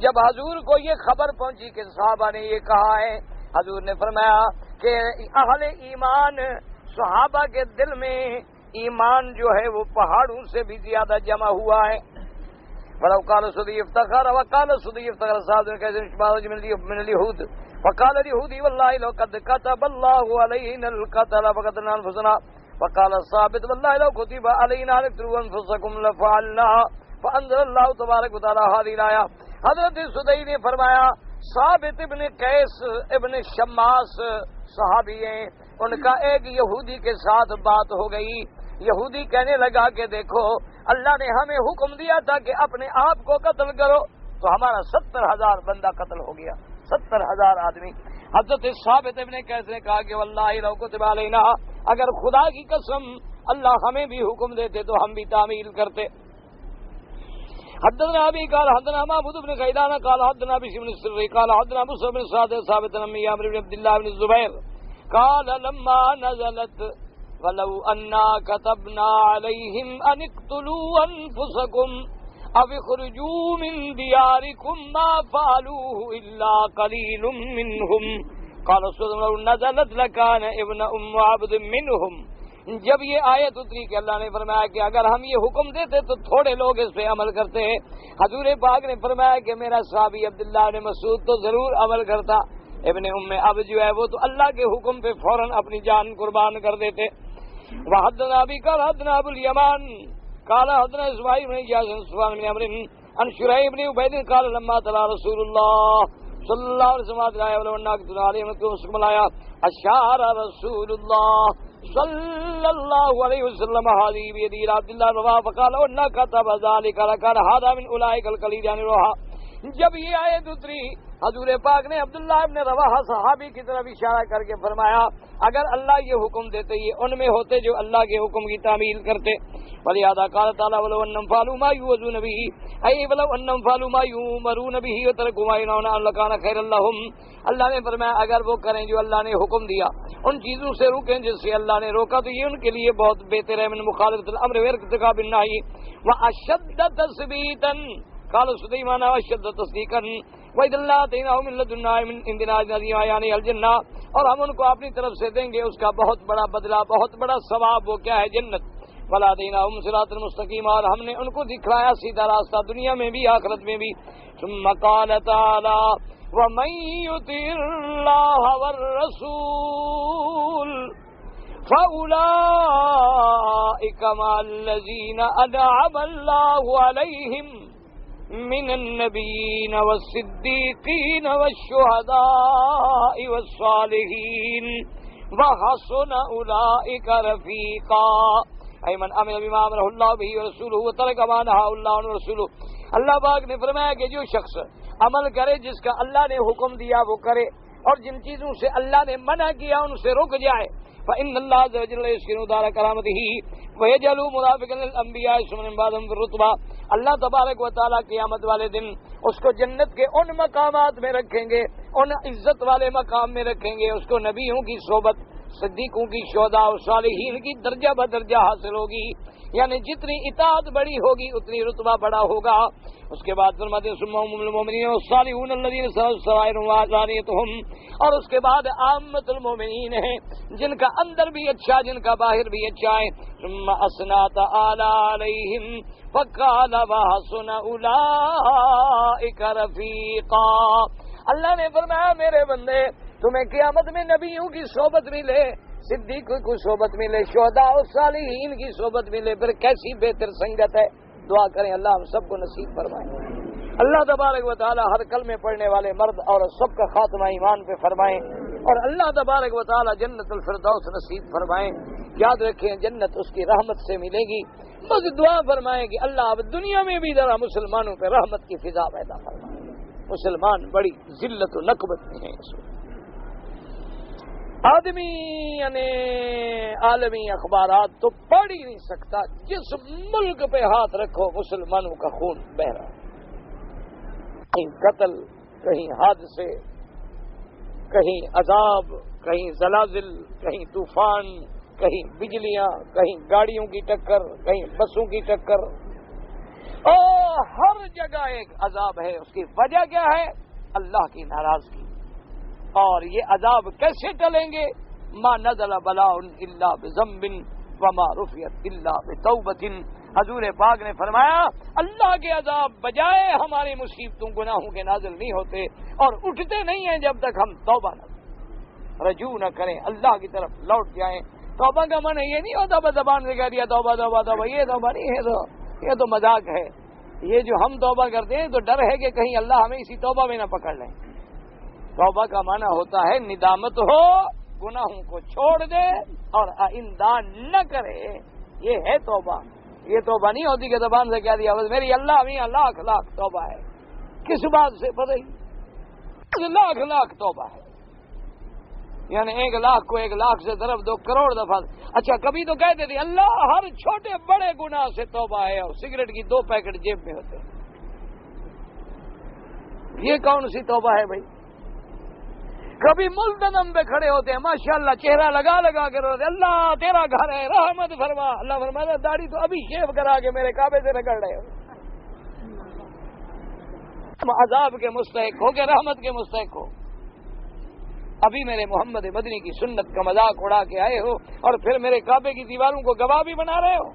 جب حضور کو یہ خبر پہنچی کہ صحابہ نے یہ کہا ہے، حضور نے فرمایا کہ اہل ایمان، صحابہ کے دل میں ایمان جو ہے وہ پہاڑوں سے بھی زیادہ جمع ہوا ہے. ولو قال صدی افتخر وقال صدی افتخر صاحب نے کہا شباب من اليهود وقال اليهودي والله لو قد كتب الله علينا القتل فقتلنا انفسنا وقال ثابت والله لو كتب علينا ان تقتلوا انفسكم لفعلنا فانزل الله تبارك وتعالى هذه الايه. حضرت سدی نے فرمایا ثابت ابن قیس ابن شماس صحابی ہیں، ان کا ایک یہودی کے ساتھ بات ہو گئی. یہودی کہنے لگا کہ دیکھو اللہ نے ہمیں حکم دیا تھا کہ اپنے آپ کو قتل کرو، تو ہمارا 70,000 بندہ قتل ہو گیا، 70,000 آدمی. حضرت ثابت ابن قیس نے کہا کہ واللہ لو کتب علینا، اگر خدا کی قسم اللہ ہمیں بھی حکم دیتے تو ہم بھی تعمیل کرتے. حدثنا ابي قال حدثنا محمود بن غيلان قال حدثنا بشر بن السري قال حدثنا مسلم بن سعد ثابت بن عمرو بن عبد الله بن الزبير قال لما نزلت ولو أنا كتبنا عليهم أن اقتلوا أنفسكم أو اخرجوا من دياركم ما فعلوه إلا قليل منهم قال رسول الله لو نزلت لكان ابن عبد منهم. جب یہ آیت اتری کہ اللہ نے فرمایا کہ اگر ہم یہ حکم دیتے تو تھوڑے لوگ اس پہ عمل کرتے ہیں، حضور پاک نے فرمایا کہ میرا صحابی عبداللہ بن مسعود تو ضرور عمل کرتا، ابن عبد جو ہے وہ تو اللہ کے حکم پہ فوراً اپنی جان قربان کر دیتے. وحدثنا ابي قال حدثنا ابو اليمان قال حدثنا اسماعيل بن جعفر بن عمرو عن شريح بن عبيد قال لما تلا رسول الله صلى الله عليه وسلم آية ولو أنك تلا عليهم تمسكم الآية أشار رسول الله صلى الله عليه وسلم هذه بيدي إلى عبد الله رواحة فقال أنك كتب ذلك لكان هذا من أولئك القليل عن روحة. جب یہ آیت اتری حضور پاک نے عبداللہ ابن رواحہ صحابی کی طرف اشارہ کر کے فرمایا اگر اللہ یہ حکم دیتے یہ ان میں ہوتے جو اللہ کے حکم کی تعمیل کرتے. ولہذا قال تعالی ولو انہم فعلوا ما یوعظون به ای ولو انہم فعلوا ما یؤمرون به وترکوا ما ینهون عنه لکان خیرا لهم. اللہ نے فرمایا اگر وہ کریں جو اللہ نے حکم دیا ان چیزوں سے رکیں جس سے اللہ نے روکا تو یہ ان کے لیے بہت بہتر ہے. من مخالفت الامر وارتکاب النہی واشد تثبیتا قال سلیمان واشد تصدیقا وَإِذَا اللَّهُ آتَيْنَاهُ مِن لَّدُنَّا مِن عِندِنَا أَجْرًا عَظِيمًا الجنہ اور ہم ان کو اپنی طرف سے دیں گے اس کا بہت بڑا بدلہ بہت بڑا ثواب. وہ کیا ہے؟ جنت. وَلَهَدَيْنَاهُمْ صِرَاطًا مُسْتَقِيمًا اور ہم نے ان کو دکھلایا سیدھا راستہ دنیا میں بھی آخرت میں بھی. ثُمَّ قَالَ تَعَالَى وَمَن يُطِعِ اللَّهَ وَالرَّسُولَ فَأُولَٰئِكَ مَعَ الَّذِينَ أَنْعَمَ اللَّهُ عَلَيْهِمْ من النبيين والصديقين والشهداء والصالحين وحسن أولئك رفيقا. أي من عمل بما أمره الله به ورسوله وترك ما نهى الله عنه ورسوله. اللہ پاک نے فرمایا کہ جو شخص عمل کرے جس کا اللہ نے حکم دیا وہ کرے اور جن چیزوں سے اللہ نے منع کیا ان سے رک جائے. فإن الله عز وجل يسكن دار كرامته ويجعل مرافقا للأنبياء من بعدهم في الرتبة. اللہ تبارک و تعالیٰ قیامت والے دن اس کو جنت کے ان مقامات میں رکھیں گے ان عزت والے مقام میں رکھیں گے. اس کو نبیوں کی صحبت صدیقوں کی شہداء اور صالحین کی درجہ بدرجہ حاصل ہوگی. یعنی جتنی اطاعت بڑی ہوگی اتنی رتبہ بڑا ہوگا. اس کے بعد فرماتے ہیں ثم هم المؤمنین والصالحون الذین سرائرهم وعلانیتهم اور اس کے بعد عامت المؤمنین ہیں جن کا اندر بھی اچھا جن کا باہر بھی اچھا ہے. ثم اثنى تعالی علیہم فقال وحسن اولئک رفیقا. اللہ نے فرمایا میرے بندے تمہیں قیامت میں نبیوں کی صحبت ملے صدیقوں کی صحبت ملے شہداء اور صالحین کی صحبت ملے. پھر کیسی بہتر سنگت ہے. دعا کریں اللہ ہم سب کو نصیب فرمائیں. اللہ تبارک و تعالی ہر کلمے پڑھنے والے مرد اور سب کا خاتمہ ایمان پہ فرمائیں اور اللہ تبارک و تعالی جنت الفردوس نصیب فرمائیں. یاد رکھیں جنت اس کی رحمت سے ملے گی. بس دعا فرمائیں کہ اللہ اب دنیا میں بھی ذرا مسلمانوں پہ رحمت کی فضا پیدا فرمائیں. مسلمان بڑی ذلت و نکبت میں ہیں اس وقت. آدمی یعنی عالمی اخبارات تو پڑھ ہی نہیں سکتا. جس ملک پہ ہاتھ رکھو مسلمانوں کا خون بہ رہا ہے. کہیں قتل کہیں حادثے کہیں عذاب کہیں زلازل کہیں طوفان کہیں بجلیاں کہیں گاڑیوں کی ٹکر کہیں بسوں کی ٹکر اور ہر جگہ ایک عذاب ہے. اس کی وجہ کیا ہے؟ اللہ کی ناراضگی. اور یہ عذاب کیسے ٹلیں گے؟ ما نزل بلاء الا بذنب وما رفعت الا بتوبۃ. حضور پاک نے فرمایا اللہ کے عذاب بجائے ہماری مصیبتوں گناہوں کے نازل نہیں ہوتے اور اٹھتے نہیں ہیں جب تک ہم توبہ نہ رجوع نہ کریں اللہ کی طرف لوٹ جائیں. توبہ کا معنی یہ نہیں ہوتا بس زبان سے کہہ دیا توبہ توبہ توبہ. یہ توبہ نہیں ہے. یہ تو مذاق ہے. یہ جو ہم توبہ کرتے ہیں تو ڈر ہے کہ کہیں اللہ ہمیں اسی توبہ میں نہ پکڑ لیں. توبہ کا معنی ہوتا ہے ندامت ہو گناہوں کو چھوڑ دے اور آئندہ نہ کرے. یہ ہے توبہ. یہ توبہ نہیں ہوتی کہ زبان سے کہہ دیا بس میری اللہ میاں لاکھ لاکھ توبہ ہے. کس بات سے پتہ ہی لاکھ لاکھ توبہ ہے. یعنی 1 لاکھ کو 1 لاکھ سے ضرب 2 کروڑ دفعہ. اچھا کبھی تو کہتے تھے اللہ ہر چھوٹے بڑے گناہ سے توبہ ہے اور سگریٹ کی 2 پیکٹ جیب میں ہوتے ہیں. یہ کون سی توبہ ہے بھائی؟ کبھی ملتظم پہ کھڑے ہوتے ہیں ماشاءاللہ چہرہ لگا لگا کر ہوتے اللہ تیرا گھر ہے رحمت فرما. اللہ فرماتا داڑھی تو ابھی شیو کرا کے میرے کعبے سے رگڑ رہے ہو. عذاب کے مستحق ہو کہ رحمت کے مستحق ہو؟ ابھی میرے محمد مدنی کی سنت کا مذاق اڑا کے آئے ہو اور پھر میرے کعبے کی دیواروں کو گواہ بھی بنا رہے ہو.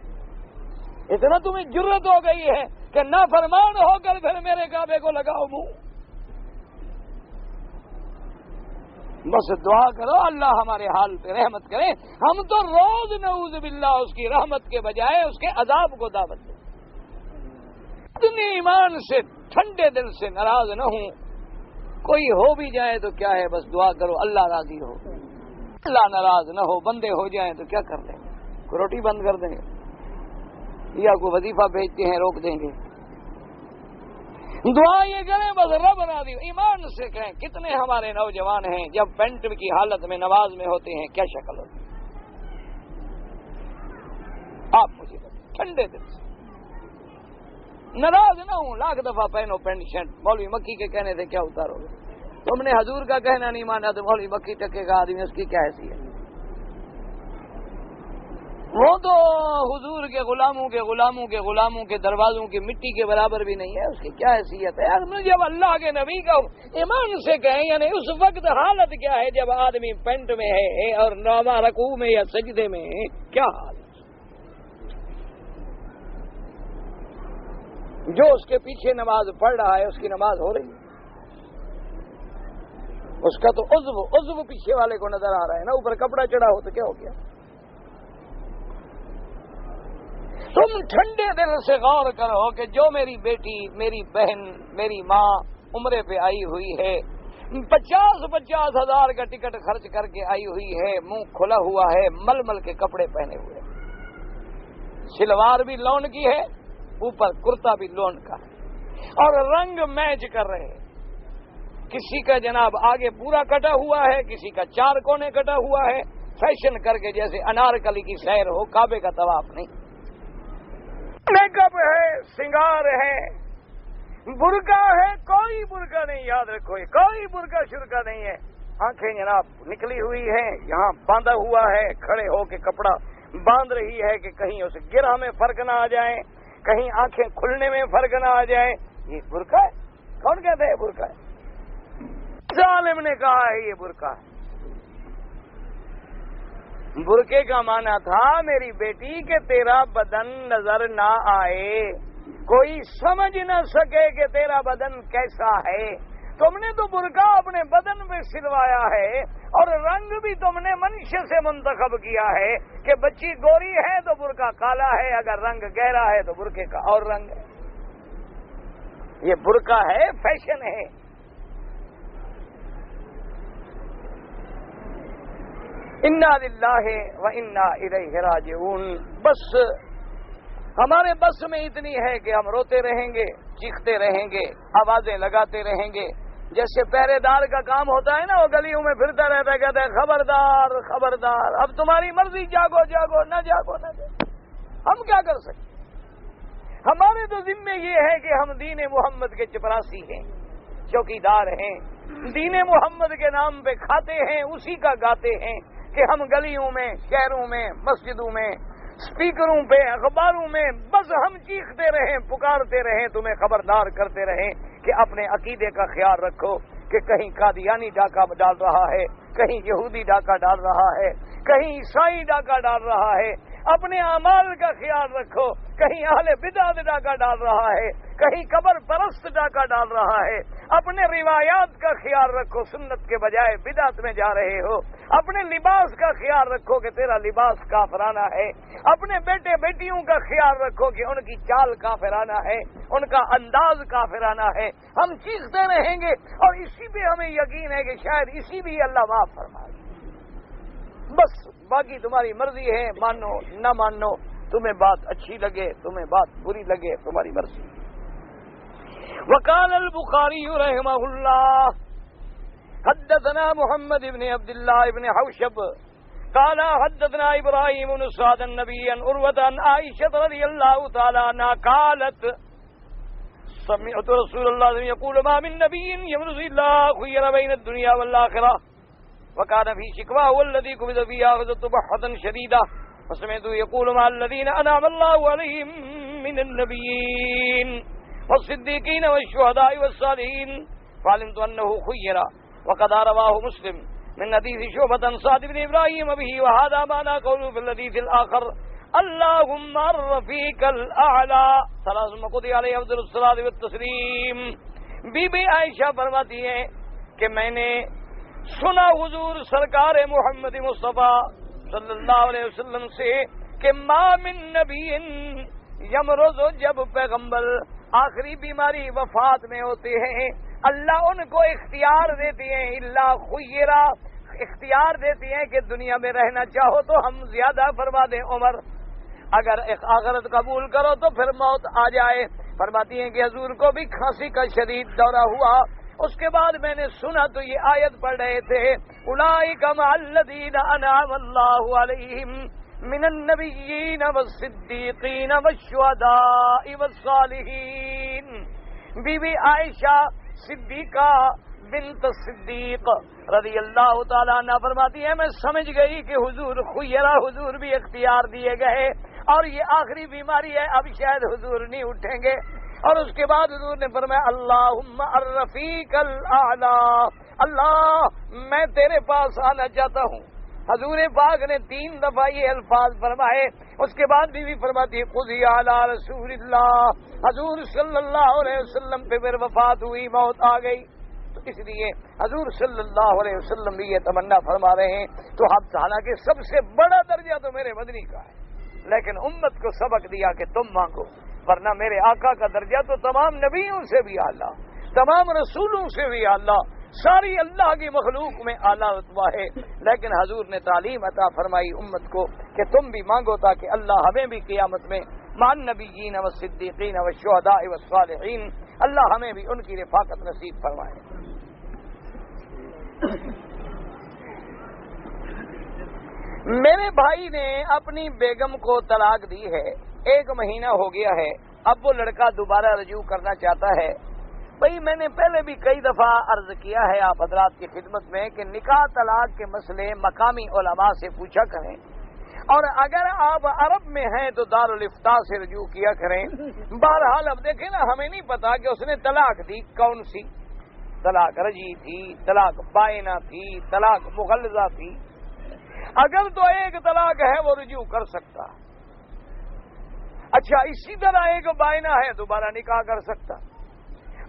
اتنا تمہیں جرت ہو گئی ہے کہ نافرمان ہو کر پھر میرے کعبے کو لگاؤ منہ. بس دعا کرو اللہ ہمارے حال پہ رحمت کرے. ہم تو روز نعوذ باللہ اس کی رحمت کے بجائے اس کے عذاب کو دعوت دیں. اتنے ایمان سے ٹھنڈے دل سے ناراض نہ ہوں. کوئی ہو بھی جائے تو کیا ہے، بس دعا کرو اللہ راضی ہو. اللہ ناراض نہ ہو، بندے ہو جائیں تو کیا کر لیں گے؟ کوئی روٹی بند کر دیں گے یا کوئی وظیفہ بھیجتے ہیں روک دیں گے؟ دعا یہ کریں بس رب راضی ہو. ایمان سے کہیں کتنے ہمارے نوجوان ہیں جب پینٹ کی حالت میں نماز میں ہوتے ہیں کیا شکل ہوتی ہے؟ آپ مجھے بتائیں ٹھنڈے دل سے. ناراض نہ ہوں، لاکھ دفعہ پہنو پینٹ شرٹ. مولوی مکی کے کہنے سے کیا اتارو گے؟ تم نے حضور کا کہنا نہیں مانا تو مولوی مکی ٹکے گا آدمی، اس کی کیا حیثیت؟ وہ تو حضور کے غلاموں کے دروازوں کی مٹی کے برابر بھی نہیں ہے، اس کی کیا حیثیت ہے؟ جب اللہ کے نبی کا ایمان سے کہیں، یعنی اس وقت حالت کیا ہے جب آدمی پینٹ میں ہے اور نواں رکوع میں یا سجدے میں ہے، کیا حال ہے؟ جو اس کے پیچھے نماز پڑھ رہا ہے اس کی نماز ہو رہی ہے، اس کا تو عضو پیچھے والے کو نظر آ رہا ہے نا، اوپر کپڑا چڑھا ہو تو کیا ہو گیا؟ تم ٹھنڈے دل سے غور کرو کہ جو میری بیٹی، میری بہن، میری ماں عمرے پہ آئی ہوئی ہے، 50,000 کا ٹکٹ خرچ کر کے آئی ہوئی ہے، منہ کھلا ہوا ہے، مل کے کپڑے پہنے ہوئے، شلوار بھی لون کی ہے، اوپر کرتا بھی لون کا ہے، اور رنگ میچ کر رہے ہیں. کسی کا جناب آگے پورا کٹا ہوا ہے، کسی کا 4 کونے کٹا ہوا ہے، فیشن کر کے جیسے انارکلی کی سیر ہو، کعبے کا طواف نہیں. میک اپ ہے، سنگار ہے، برقع ہے، کوئی برقع نہیں، یاد رکھو یہ کوئی برقع شرکا نہیں ہے. آنکھیں جناب نکلی ہوئی ہیں، یہاں باندھا ہوا ہے، کھڑے ہو کے کپڑا باندھ رہی ہے کہ کہیں اسے گرہ میں فرق نہ آ جائے، کہیں آنکھیں کھلنے میں فرق نہ آ جائے. یہ برقع ہے؟ کون کہتے ہیں برقع ہے؟ ظالم نے کہا ہے یہ برقع ہے. برقعے کا معنی تھا میری بیٹی کہ تیرا بدن نظر نہ آئے، کوئی سمجھ نہ سکے کہ تیرا بدن کیسا ہے. تم نے تو برقع اپنے بدن پہ سلوایا ہے، اور رنگ بھی تم نے منشے سے منتخب کیا ہے کہ بچی گوری ہے تو برقع کالا ہے، اگر رنگ گہرا ہے تو برقعے کا اور رنگ ہے. یہ برقع ہے، فیشن ہے. انا للہ و انا الیہ راجعون. بس ہمارے بس میں اتنی ہے کہ ہم روتے رہیں گے، چیختے رہیں گے، آوازیں لگاتے رہیں گے. جیسے پہرے دار کا کام ہوتا ہے نا، وہ گلیوں میں پھرتا رہتا ہے، کہتا ہے خبردار خبردار، اب تمہاری مرضی، جاگو جاگو، نہ جاگو نہ جاگو. ہم کیا کر سکتے؟ ہمارے تو ذمے یہ ہے کہ ہم دین محمد کے چپراسی ہیں، چوکیدار ہیں، دین محمد کے نام پہ کھاتے ہیں، اسی کا گاتے ہیں کہ ہم گلیوں میں، شہروں میں، مسجدوں میں، اسپیکروں پہ، اخباروں میں بس ہم چیختے رہیں، پکارتے رہیں، تمہیں خبردار کرتے رہیں کہ اپنے عقیدے کا خیال رکھو کہ کہیں قادیانی ڈاکہ ڈال رہا ہے، کہیں یہودی ڈاکہ ڈال رہا ہے، کہیں عیسائی ڈاکہ ڈال رہا ہے. اپنے اعمال کا خیال رکھو، کہیں اہل بدعت ڈاکہ ڈال رہا ہے، کہیں قبر پرست ڈاکہ ڈال رہا ہے. اپنے روایات کا خیال رکھو، سنت کے بجائے بدعت میں جا رہے ہو. اپنے لباس کا خیال رکھو کہ تیرا لباس کافرانہ ہے. اپنے بیٹے بیٹیوں کا خیال رکھو کہ ان کی چال کافرانہ ہے، ان کا انداز کافرانہ ہے. ہم چیختے رہیں گے اور اسی پہ ہمیں یقین ہے کہ شاید اسی بھی اللہ معاف فرمائے. بس باقی تمہاری مرضی ہے، مانو نہ مانو، تمہیں بات اچھی لگے، تمہیں بات بری لگے، تمہاری مرضی. وقال البخاری رحمہ اللہ حدثنا محمد بن عبد الله بن حوشب قال حدثنا ابراهيم بن سعد النبي عن عروة عن عائشة رضي الله تعالى عنها قالت سمعت رسول الله يقول ما من نبي يمرض الا خير بين الدنيا والآخرة وكان في شكواه والذي قبض فيها أخذت بحثا شديدا وسمعت يقول مع الذين أنعم الله عليهم من النبيين والصديقين والشهداء والصالحين فعلمت أنه خير. وقد رواه مسلم من حديث شعبة عن سعد بن إبراهيم به وهذا معنى قوله في الحديث الآخر اللهم الرفيق الأعلى ثلاث قضي عليه أفضل الصلاة والتسليم. بی بی عائشہ فرماتی ہیں کہ میں نے سنا حضور سرکار محمد مصطفیٰ صلی اللہ علیہ وسلم سے کہ ما من نبی یمرض، جب پیغمبر آخری بیماری وفات میں ہوتے ہیں، اللہ ان کو اختیار دیتے ہیں، اللہ خیرہ، اختیار دیتی ہیں کہ دنیا میں رہنا چاہو تو ہم زیادہ فرما دیں عمر، اگر آخرت قبول کرو تو پھر موت آ جائے۔ فرماتی ہیں کہ حضور کو بھی کھانسی کا شدید دورہ ہوا، اس کے بعد میں نے سنا تو یہ آیت پڑھ رہے تھے، اولئک مع الذین انعم اللہ علیہم من النبیین والصدیقین والشہداء والصالحین۔ بی بی عائشہ صدیقہ بنت صدیق رضی اللہ تعالیٰ عنہ فرماتی ہے، میں سمجھ گئی کہ حضور خیرہ، حضور بھی اختیار دیے گئے اور یہ آخری بیماری ہے، اب شاید حضور نہیں اٹھیں گے۔ اور اس کے بعد حضور نے فرمایا اللہم الرفیق الاعلی، اللہ میں تیرے پاس آنا چاہتا ہوں۔ حضور پاک نے 3 دفعہ یہ الفاظ فرمائے، اس کے بعد بھی فرماتی ہے قضی علی رسول اللہ، حضور صلی اللہ علیہ وسلم پہ پھر وفات ہوئی، موت آ گئی۔ تو اس لیے حضور صلی اللہ علیہ وسلم بھی یہ تمنا فرما رہے ہیں۔ تو حالانکہ سب سے بڑا درجہ تو میرے مدنی کا ہے، لیکن امت کو سبق دیا کہ تم مانگو، ورنہ میرے آقا کا درجہ تو تمام نبیوں سے بھی اعلیٰ، تمام رسولوں سے بھی اعلیٰ، ساری اللہ کی مخلوق میں اعلیٰ رتبہ ہے۔ لیکن حضور نے تعلیم عطا فرمائی امت کو کہ تم بھی مانگو تاکہ اللہ ہمیں بھی قیامت میں مع النبیین والصدیقین والشہداء والصالحین، اللہ ہمیں بھی ان کی رفاقت نصیب فرمائے۔ میرے بھائی نے اپنی بیگم کو طلاق دی ہے، 1 مہینہ ہو گیا ہے، اب وہ لڑکا دوبارہ رجوع کرنا چاہتا ہے۔ بھائی میں نے پہلے بھی کئی دفعہ عرض کیا ہے آپ حضرات کی خدمت میں کہ نکاح طلاق کے مسئلے مقامی علماء سے پوچھا کریں، اور اگر آپ عرب میں ہیں تو دارالافتاء سے رجوع کیا کریں۔ بہرحال اب دیکھیں نا، ہمیں نہیں پتا کہ اس نے طلاق دی کون سی، طلاق رجعی تھی، طلاق بائنہ تھی، طلاق مغلظہ تھی۔ اگر تو 1 طلاق ہے وہ رجوع کر سکتا، اچھا اسی طرح 1 بائنہ ہے دوبارہ نکاح کر سکتا،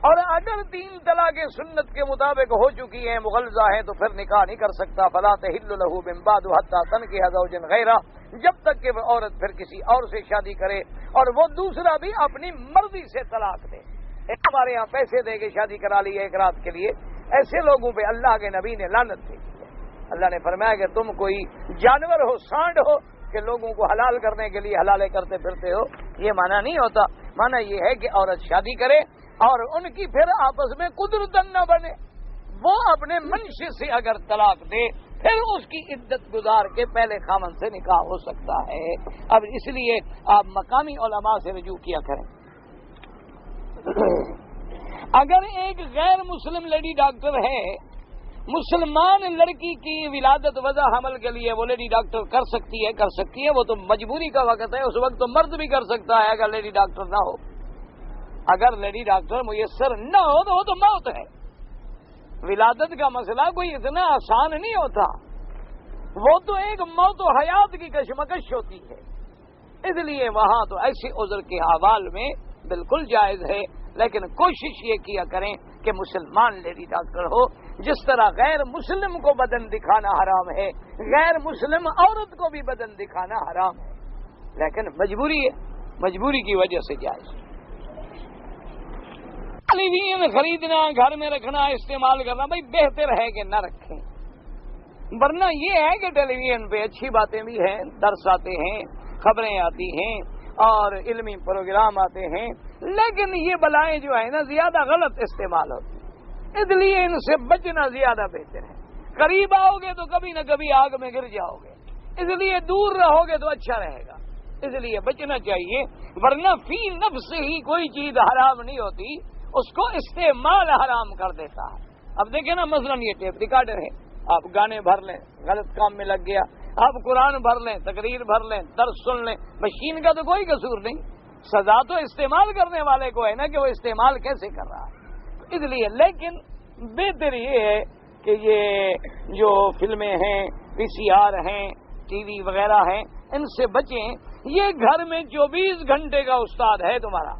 اور اگر 3 طلاقیں سنت کے مطابق ہو چکی ہیں، مغلظہ ہیں، تو پھر نکاح نہیں کر سکتا۔ فلا تحل له من بعد حتى تنكح زوجا غيره، جب تک کہ وہ عورت پھر کسی اور سے شادی کرے، اور وہ دوسرا بھی اپنی مرضی سے طلاق دے۔ ہمارے یہاں پیسے دے کے شادی کرا لی 1 رات کے لیے، ایسے لوگوں پہ اللہ کے نبی نے لعنت دی۔ اللہ نے فرمایا کہ تم کوئی جانور ہو، سانڈ ہو کہ لوگوں کو حلال کرنے کے لیے حلالے کرتے پھرتے ہو، یہ معنی نہیں ہوتا۔ معنی یہ ہے کہ عورت شادی کرے اور ان کی پھر آپس میں قدرتن نہ بنے، وہ اپنے منشے سے اگر طلاق دے پھر اس کی عدت گزار کے پہلے خامن سے نکاح ہو سکتا ہے۔ اب اس لیے آپ مقامی علماء سے رجوع کیا کریں۔ اگر ایک غیر مسلم لیڈی ڈاکٹر ہے، مسلمان لڑکی کی ولادت وضع حمل کے لیے وہ لیڈی ڈاکٹر کر سکتی ہے، وہ تو مجبوری کا وقت ہے، اس وقت تو مرد بھی کر سکتا ہے اگر لیڈی ڈاکٹر نہ ہو۔ اگر لیڈی ڈاکٹر میسر نہ ہو تو وہ تو موت ہے۔ ولادت کا مسئلہ کوئی اتنا آسان نہیں ہوتا، وہ تو ایک موت و حیات کی کشمکش ہوتی ہے۔ اس لیے وہاں تو ایسے عذر کے حوال میں بالکل جائز ہے، لیکن کوشش یہ کیا کریں کہ مسلمان لیڈی ڈاکٹر ہو۔ جس طرح غیر مسلم کو بدن دکھانا حرام ہے، غیر مسلم عورت کو بھی بدن دکھانا حرام ہے، لیکن مجبوری ہے، مجبوری کی وجہ سے جائز ہے۔ ٹیلی ویژن خریدنا، گھر میں رکھنا، استعمال کرنا، بھائی بہتر ہے کہ نہ رکھیں، ورنہ یہ ہے کہ ٹیلی ویژن پہ اچھی باتیں بھی ہیں، درس آتے ہیں، خبریں آتی ہیں اور علمی پروگرام آتے ہیں، لیکن یہ بلائیں جو ہے نا زیادہ غلط استعمال ہوتی ہیں، اس لیے ان سے بچنا زیادہ بہتر ہے۔ قریب آؤ گے تو کبھی نہ کبھی آگ میں گر جاؤ گے، اس لیے دور رہو گے تو اچھا رہے گا، اس لیے بچنا چاہیے، ورنہ فی نفس ہی کوئی چیز حرام نہیں ہوتی، اس کو استعمال حرام کر دیتا ہے۔ اب دیکھیں نا، مثلا یہ ٹیپ ریکارڈر ہے، آپ گانے بھر لیں، غلط کام میں لگ گیا، آپ قرآن بھر لیں، تقریر بھر لیں، درس سن لیں، مشین کا تو کوئی قصور نہیں، سزا تو استعمال کرنے والے کو ہے نا کہ وہ استعمال کیسے کر رہا ہے۔ اس لیے لیکن بہتر یہ ہے کہ یہ جو فلمیں ہیں، وی سی آر ہیں، ٹی وی وغیرہ ہیں، ان سے بچیں۔ یہ گھر میں 24 گھنٹے کا استاد ہے تمہارا،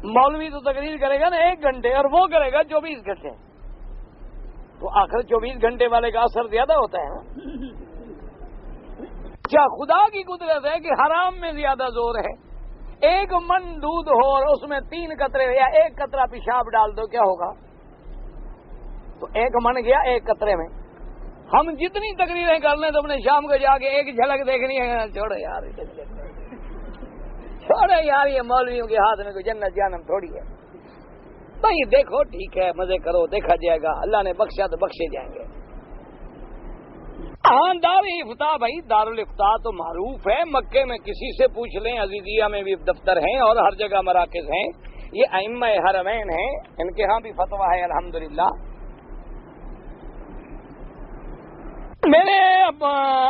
مولوی تو تقریر کرے گا نا 1 گھنٹے اور وہ کرے گا 24 گھنٹے، تو آخر 24 گھنٹے والے کا اثر زیادہ ہوتا ہے نا۔ کیا خدا کی قدرت ہے کہ حرام میں زیادہ زور ہے؟ ایک من دودھ ہو اور اس میں 3 قطرے یا 1 قطرہ پیشاب ڈال دو، کیا ہوگا؟ تو 1 من گیا 1 قطرے میں۔ ہم جتنی تقریریں کر لیں تو اپنے شام کو جا کے ایک جھلک دیکھنی ہے، چھوڑے یار چھوڑے یار، یہ مولویوں کے ہاتھ میں کوئی جنت جہنم تھوڑی ہے بھائی۔ دیکھو ٹھیک ہے، مزے کرو، دیکھا جائے گا، اللہ نے بخشا تو بخشے جائیں گے۔ ہاں دارالفتاح بھائی، دارالفتاح تو معروف ہے، مکے میں کسی سے پوچھ لیں، عزیزیہ میں بھی دفتر ہیں اور ہر جگہ مراکز ہیں، یہ ائمہ حرمین ہیں، ان کے ہاں بھی فتویٰ ہے الحمدللہ۔ میرے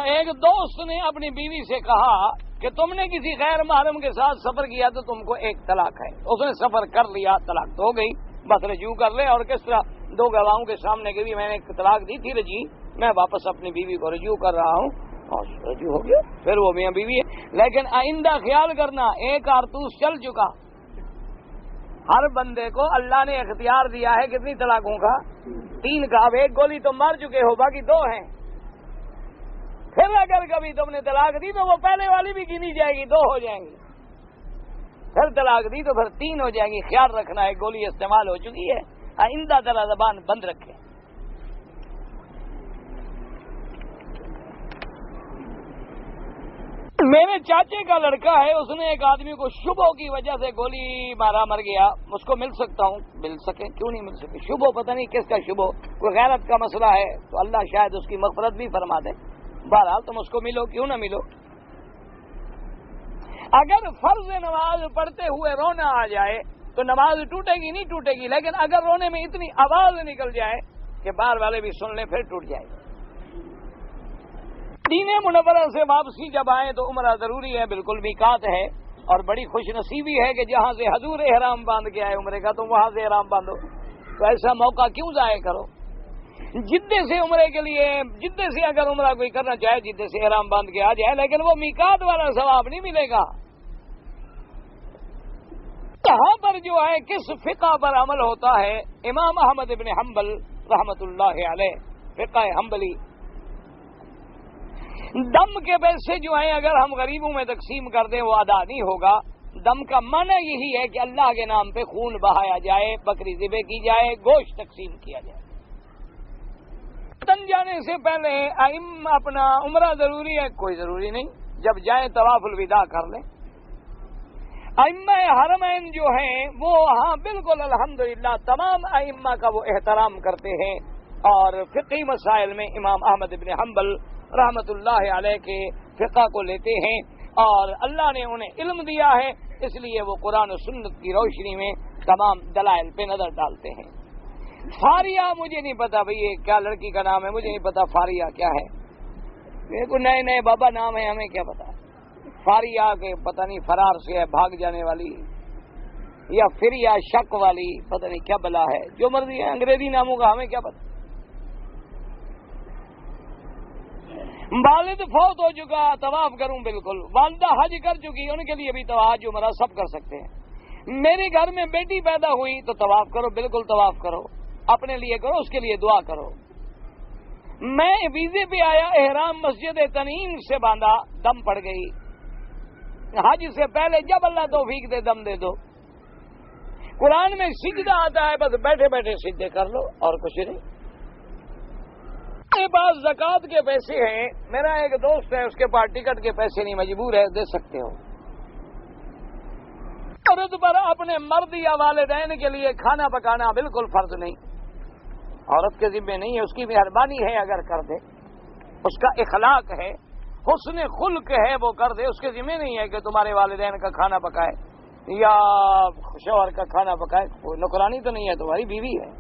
ایک دوست نے اپنی بیوی سے کہا کہ تم نے کسی غیر محرم کے ساتھ سفر کیا تو تم کو 1 طلاق ہے۔ اس نے سفر کر لیا، طلاق تو ہو گئی، بس رجوع کر لے، اور کس طرح 2 گواہوں کے سامنے کہ بھی میں نے 1 طلاق دی تھی رجی، میں واپس اپنی بیوی کو رجوع کر رہا ہوں، اور رجوع ہو گیا، پھر وہ میاں بیوی ہے۔ لیکن آئندہ خیال کرنا، 1 کارتوس چل چکا، ہر بندے کو اللہ نے اختیار دیا ہے کتنی طلاقوں کا؟ 3 کا۔ اب 1 گولی تو مار چکے ہو، باقی 2 ہیں، پھر اگر کبھی تم نے طلاق دی تو وہ پہلے والی بھی گنی جائے گی، 2 ہو جائیں گی، پھر طلاق دی تو پھر 3 ہو جائیں گی۔ خیال رکھنا، 1 گولی استعمال ہو چکی ہے، آئندہ ذرا زبان بند رکھے۔ میرے چاچے کا لڑکا ہے، اس نے ایک آدمی کو شبہ کی وجہ سے گولی مارا، مر گیا، اس کو مل سکتا ہوں؟ مل سکے، کیوں نہیں مل سکے؟ شبہ پتہ نہیں کس کا شبہ، کوئی غیرت کا مسئلہ ہے تو اللہ شاید اس کی مغفرت بھی فرما دے۔ بہرحال تم اس کو ملو، کیوں نہ ملو۔ اگر فرض نماز پڑھتے ہوئے رونا آ جائے تو نماز ٹوٹے گی نہیں ٹوٹے گی، لیکن اگر رونے میں اتنی آواز نکل جائے کہ باہر والے بھی سن لیں پھر ٹوٹ جائے گی۔ مدینہ منورہ سے واپسی جب آئے تو عمرہ ضروری ہے، بالکل میقات ہے، اور بڑی خوش نصیبی ہے کہ جہاں سے حضور احرام باندھ کے آئے عمرے کا، تم وہاں سے احرام باندھو، تو ایسا موقع کیوں ضائع کرو۔ جدے سے عمرے کے لیے، جدے سے اگر عمرہ کوئی کرنا چاہے جدے سے احرام باندھ کے آ جائے، لیکن وہ میقات والا ثواب نہیں ملے گا۔ یہاں پر جو ہے کس فقہ پر عمل ہوتا ہے؟ امام احمد ابن حنبل رحمت اللہ علیہ، فقہ حنبلی، دم کے پیسے جو ہیں اگر ہم غریبوں میں تقسیم کر دیں وہ ادا نہیں ہوگا۔ دم کا معنی یہی ہے کہ اللہ کے نام پہ خون بہایا جائے، بکری ذبح کی جائے، گوشت تقسیم کیا جائے۔ وطن جانے سے پہلے اپنا عمرہ ضروری ہے؟ کوئی ضروری نہیں، جب جائیں طواف الوداع کر لیں۔ ائمہ حرمین جو ہیں وہ ہاں بالکل الحمدللہ تمام ائمہ کا وہ احترام کرتے ہیں، اور فقہی مسائل میں امام احمد ابن حنبل رحمت اللہ علیہ کے فقہ کو لیتے ہیں، اور اللہ نے انہیں علم دیا ہے، اس لیے وہ قرآن و سنت کی روشنی میں تمام دلائل پہ نظر ڈالتے ہیں۔ فاریہ مجھے نہیں پتا بھئی یہ کیا لڑکی کا نام ہے، مجھے نہیں پتا فاریہ کیا ہے، میرے کو نئے نئے بابا نام ہے، ہمیں کیا پتا۔ فاریہ کے پتہ نہیں فرار سے ہے، بھاگ جانے والی، یا پھر یا شک والی، پتہ نہیں کیا بلا ہے، جو مرضی ہے، انگریزی ناموں کا ہمیں کیا پتا۔ والد فوت ہو چکا، طواف کروں؟ بالکل۔ والدہ حج کر چکی، ان کے لیے بھی طواف عمرہ سب کر سکتے ہیں۔ میرے گھر میں بیٹی پیدا ہوئی تو طواف کرو، بالکل طواف کرو، اپنے لیے کرو، اس کے لیے دعا کرو۔ میں ویزے پہ آیا، احرام مسجد تنعیم سے باندھا، دم پڑ گئی، حج سے پہلے جب اللہ توفیق دے دم دے دو۔ قرآن میں سجدہ آتا ہے، بس بیٹھے بیٹھے سجدے کر لو، اور کچھ نہیں۔ میرے پاس زکوٰۃ کے پیسے ہیں، میرا ایک دوست ہے، اس کے پاس ٹکٹ کے پیسے نہیں، مجبور ہے، دے سکتے ہو۔ عورت پر اپنے مرد یا والدین کے لیے کھانا پکانا بالکل فرض نہیں، عورت کے ذمہ نہیں ہے، اس کی مہربانی ہے اگر کر دے، اس کا اخلاق ہے، حسن خلق ہے، وہ کر دے، اس کے ذمہ نہیں ہے کہ تمہارے والدین کا کھانا پکائے یا شوہر کا کھانا پکائے، کوئی نوکرانی تو نہیں ہے، تمہاری بیوی ہے،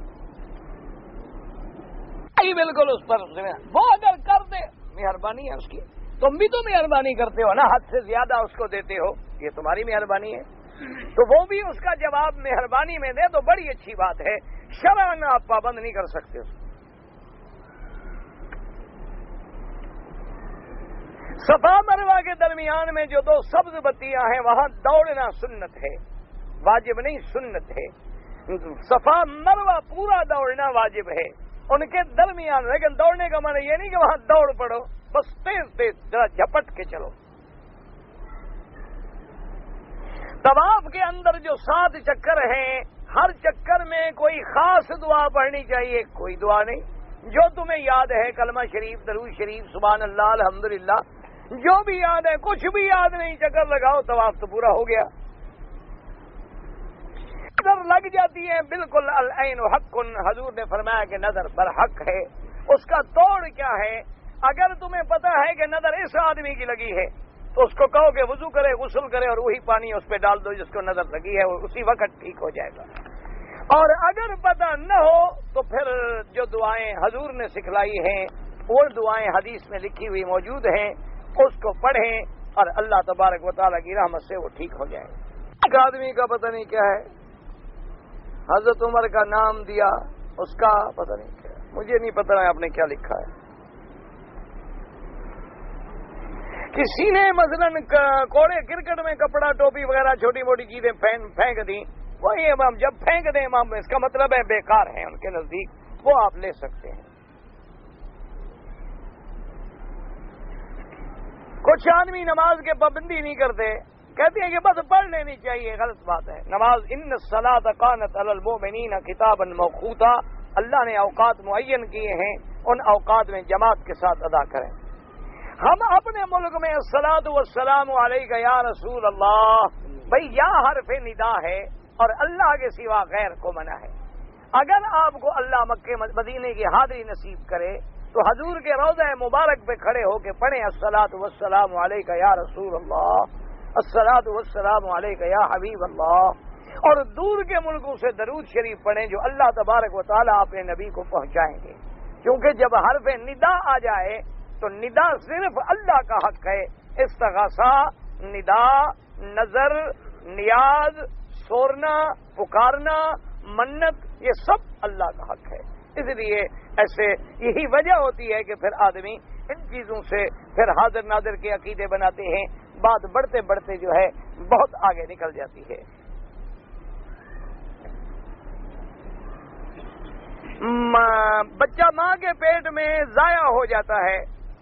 بالکل اس پر وہ اگر کر دے مہربانی ہے اس کی، تم بھی تو مہربانی کرتے ہو نا، حد سے زیادہ اس کو دیتے ہو، یہ تمہاری مہربانی ہے، تو وہ بھی اس کا جواب مہربانی میں دے تو بڑی اچھی بات ہے، شرعاً آپ پابند نہیں کر سکتے اس کو۔ صفا مروہ کے درمیان میں جو 2 سبز بتیاں ہیں وہاں دوڑنا سنت ہے، واجب نہیں، سنت ہے۔ صفا مروہ پورا دوڑنا واجب ہے، ان کے درمیان، لیکن دوڑنے کا معنی یہ نہیں کہ وہاں دوڑ پڑو، بس تیز تیز ذرا جھپٹ کے چلو۔ طواف کے اندر جو 7 چکر ہیں، ہر چکر میں کوئی خاص دعا پڑھنی چاہیے، کوئی دعا نہیں، جو تمہیں یاد ہے، کلمہ شریف، درود شریف، سبحان اللہ، الحمدللہ، جو بھی یاد ہے، کچھ بھی یاد نہیں، چکر لگاؤ، طواف تو پورا ہو گیا۔ نظر لگ جاتی ہے، بالکل العین حق، حضور نے فرمایا کہ نظر برحق ہے۔ اس کا توڑ کیا ہے؟ اگر تمہیں پتا ہے کہ نظر اس آدمی کی لگی ہے تو اس کو کہو کہ وضو کرے، غسل کرے اور وہی پانی اس پہ ڈال دو جس کو نظر لگی ہے، اسی وقت ٹھیک ہو جائے گا۔ اور اگر پتہ نہ ہو تو پھر جو دعائیں حضور نے سکھلائی ہیں، وہ دعائیں حدیث میں لکھی ہوئی موجود ہیں، اس کو پڑھیں اور اللہ تبارک و تعالیٰ کی رحمت سے وہ ٹھیک ہو جائے۔ ایک آدمی کا پتہ نہیں کیا ہے، حضرت عمر کا نام دیا، اس کا پتہ نہیں کیا، مجھے نہیں پتہ آپ نے کیا لکھا ہے۔ کسی نے مثلاً کوڑے کرکٹ میں کپڑا، ٹوپی وغیرہ چھوٹی موٹی چیزیں پھینک دیں، وہی امام جب پھینک دیں امام، اس کا مطلب ہے بیکار ہیں ان کے نزدیک، وہ آپ لے سکتے ہیں۔ کچھ آدمی نماز کے پابندی نہیں کرتے، کہتے ہیں کہ بس پڑھ لینی چاہیے، غلط بات ہے۔ نماز ان الصلاۃ کانت علی المؤمنین کتابا موقوتا، اللہ نے اوقات معین کیے ہیں، ان اوقات میں جماعت کے ساتھ ادا کریں۔ ہم اپنے ملک میں الصلاۃ والسلام علیک یا رسول اللہ، بھئی یا حرف ندا ہے اور اللہ کے سوا غیر کو منع ہے۔ اگر آپ کو اللہ مکے مدینے کی حاضری نصیب کرے تو حضور کے روضہ مبارک پہ کھڑے ہو کے پڑھیں الصلاۃ والسلام علیک یا رسول اللہ، الصلاۃ والسلام علیک یا حبیب اللہ، اور دور کے ملکوں سے درود شریف پڑھیں جو اللہ تبارک و تعالیٰ اپنے نبی کو پہنچائیں گے، کیونکہ جب حرف ندا آ جائے تو ندا صرف اللہ کا حق ہے۔ استغاثہ، ندا، نظر، نیاز، سورنا، پکارنا، منت، یہ سب اللہ کا حق ہے۔ اس لیے ایسے یہی وجہ ہوتی ہے کہ پھر آدمی ان چیزوں سے پھر حاضر ناظر کے عقیدے بناتے ہیں، بات بڑھتے بڑھتے جو ہے بہت آگے نکل جاتی ہے۔ بچہ ماں کے پیٹ میں ضائع ہو جاتا ہے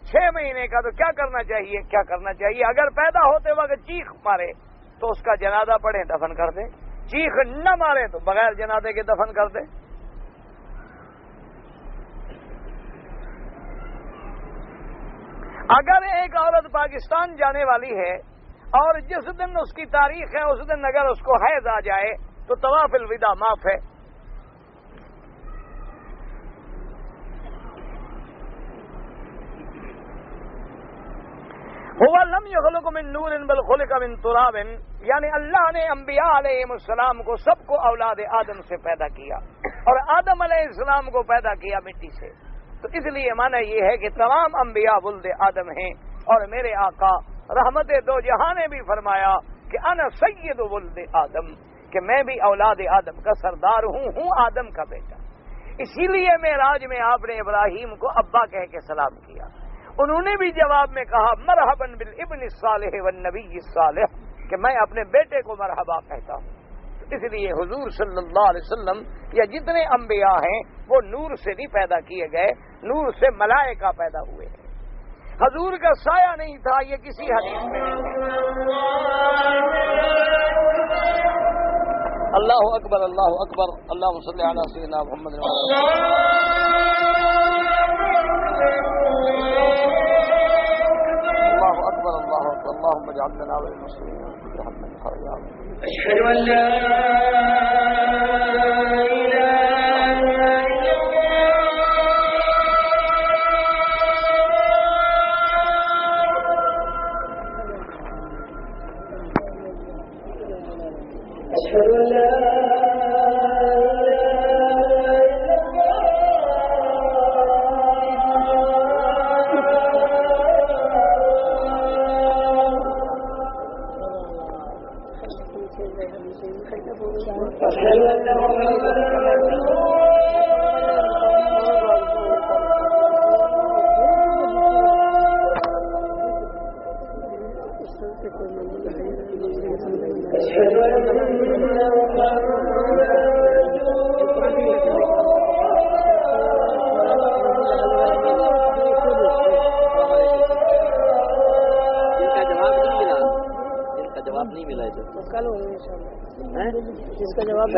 6 مہینے کا، تو کیا کرنا چاہیے؟ کیا کرنا چاہیے؟ اگر پیدا ہوتے وقت چیخ مارے تو اس کا جنازہ پڑھیں، دفن کر دیں، چیخ نہ مارے تو بغیر جنازے کے دفن کر دیں۔ اگر ایک عورت پاکستان جانے والی ہے اور جس دن اس کی تاریخ ہے اس دن اگر اس کو حیض آ جائے تو طواف الوداع معاف ہے۔ هو لم يخلق من نور بل خلق من تراب، یعنی اللہ نے انبیاء علیہ السلام کو سب کو اولاد آدم سے پیدا کیا اور آدم علیہ السلام کو پیدا کیا مٹی سے، تو اس لیے معنی یہ ہے کہ تمام انبیاء ولد آدم ہیں، اور میرے آقا رحمت دو جہاں نے بھی فرمایا کہ انا سید ولد آدم، کہ میں بھی اولاد آدم کا سردار ہوں آدم کا بیٹا۔ اسی لیے معراج میں آپ نے ابراہیم کو ابا کہہ کے سلام کیا، انہوں نے بھی جواب میں کہا مرحبا بالابن الصالح والنبی الصالح، کہ میں اپنے بیٹے کو مرحبا کہتا ہوں۔ اس لیے حضور صلی اللہ علیہ وسلم یا جتنے انبیاء ہیں وہ نور سے نہیں پیدا کیے گئے، نور سے ملائکہ پیدا ہوئے ہیں، حضور کا سایہ نہیں تھا، یہ کسی حدیث میں نہیں۔ اللہ اکبر، اللہ اکبر، اللہم صلی علی سیدنا محمد۔ اللہ اکبر، اللہ اکبر، اللہم اجعلنا من المسلمین برحمتک یا رب۔ اشہد ان لا Thank you. جواب نہیں ملا ادھر. کل ہوگا انشاءاللہ. ہیں؟ اس کا جواب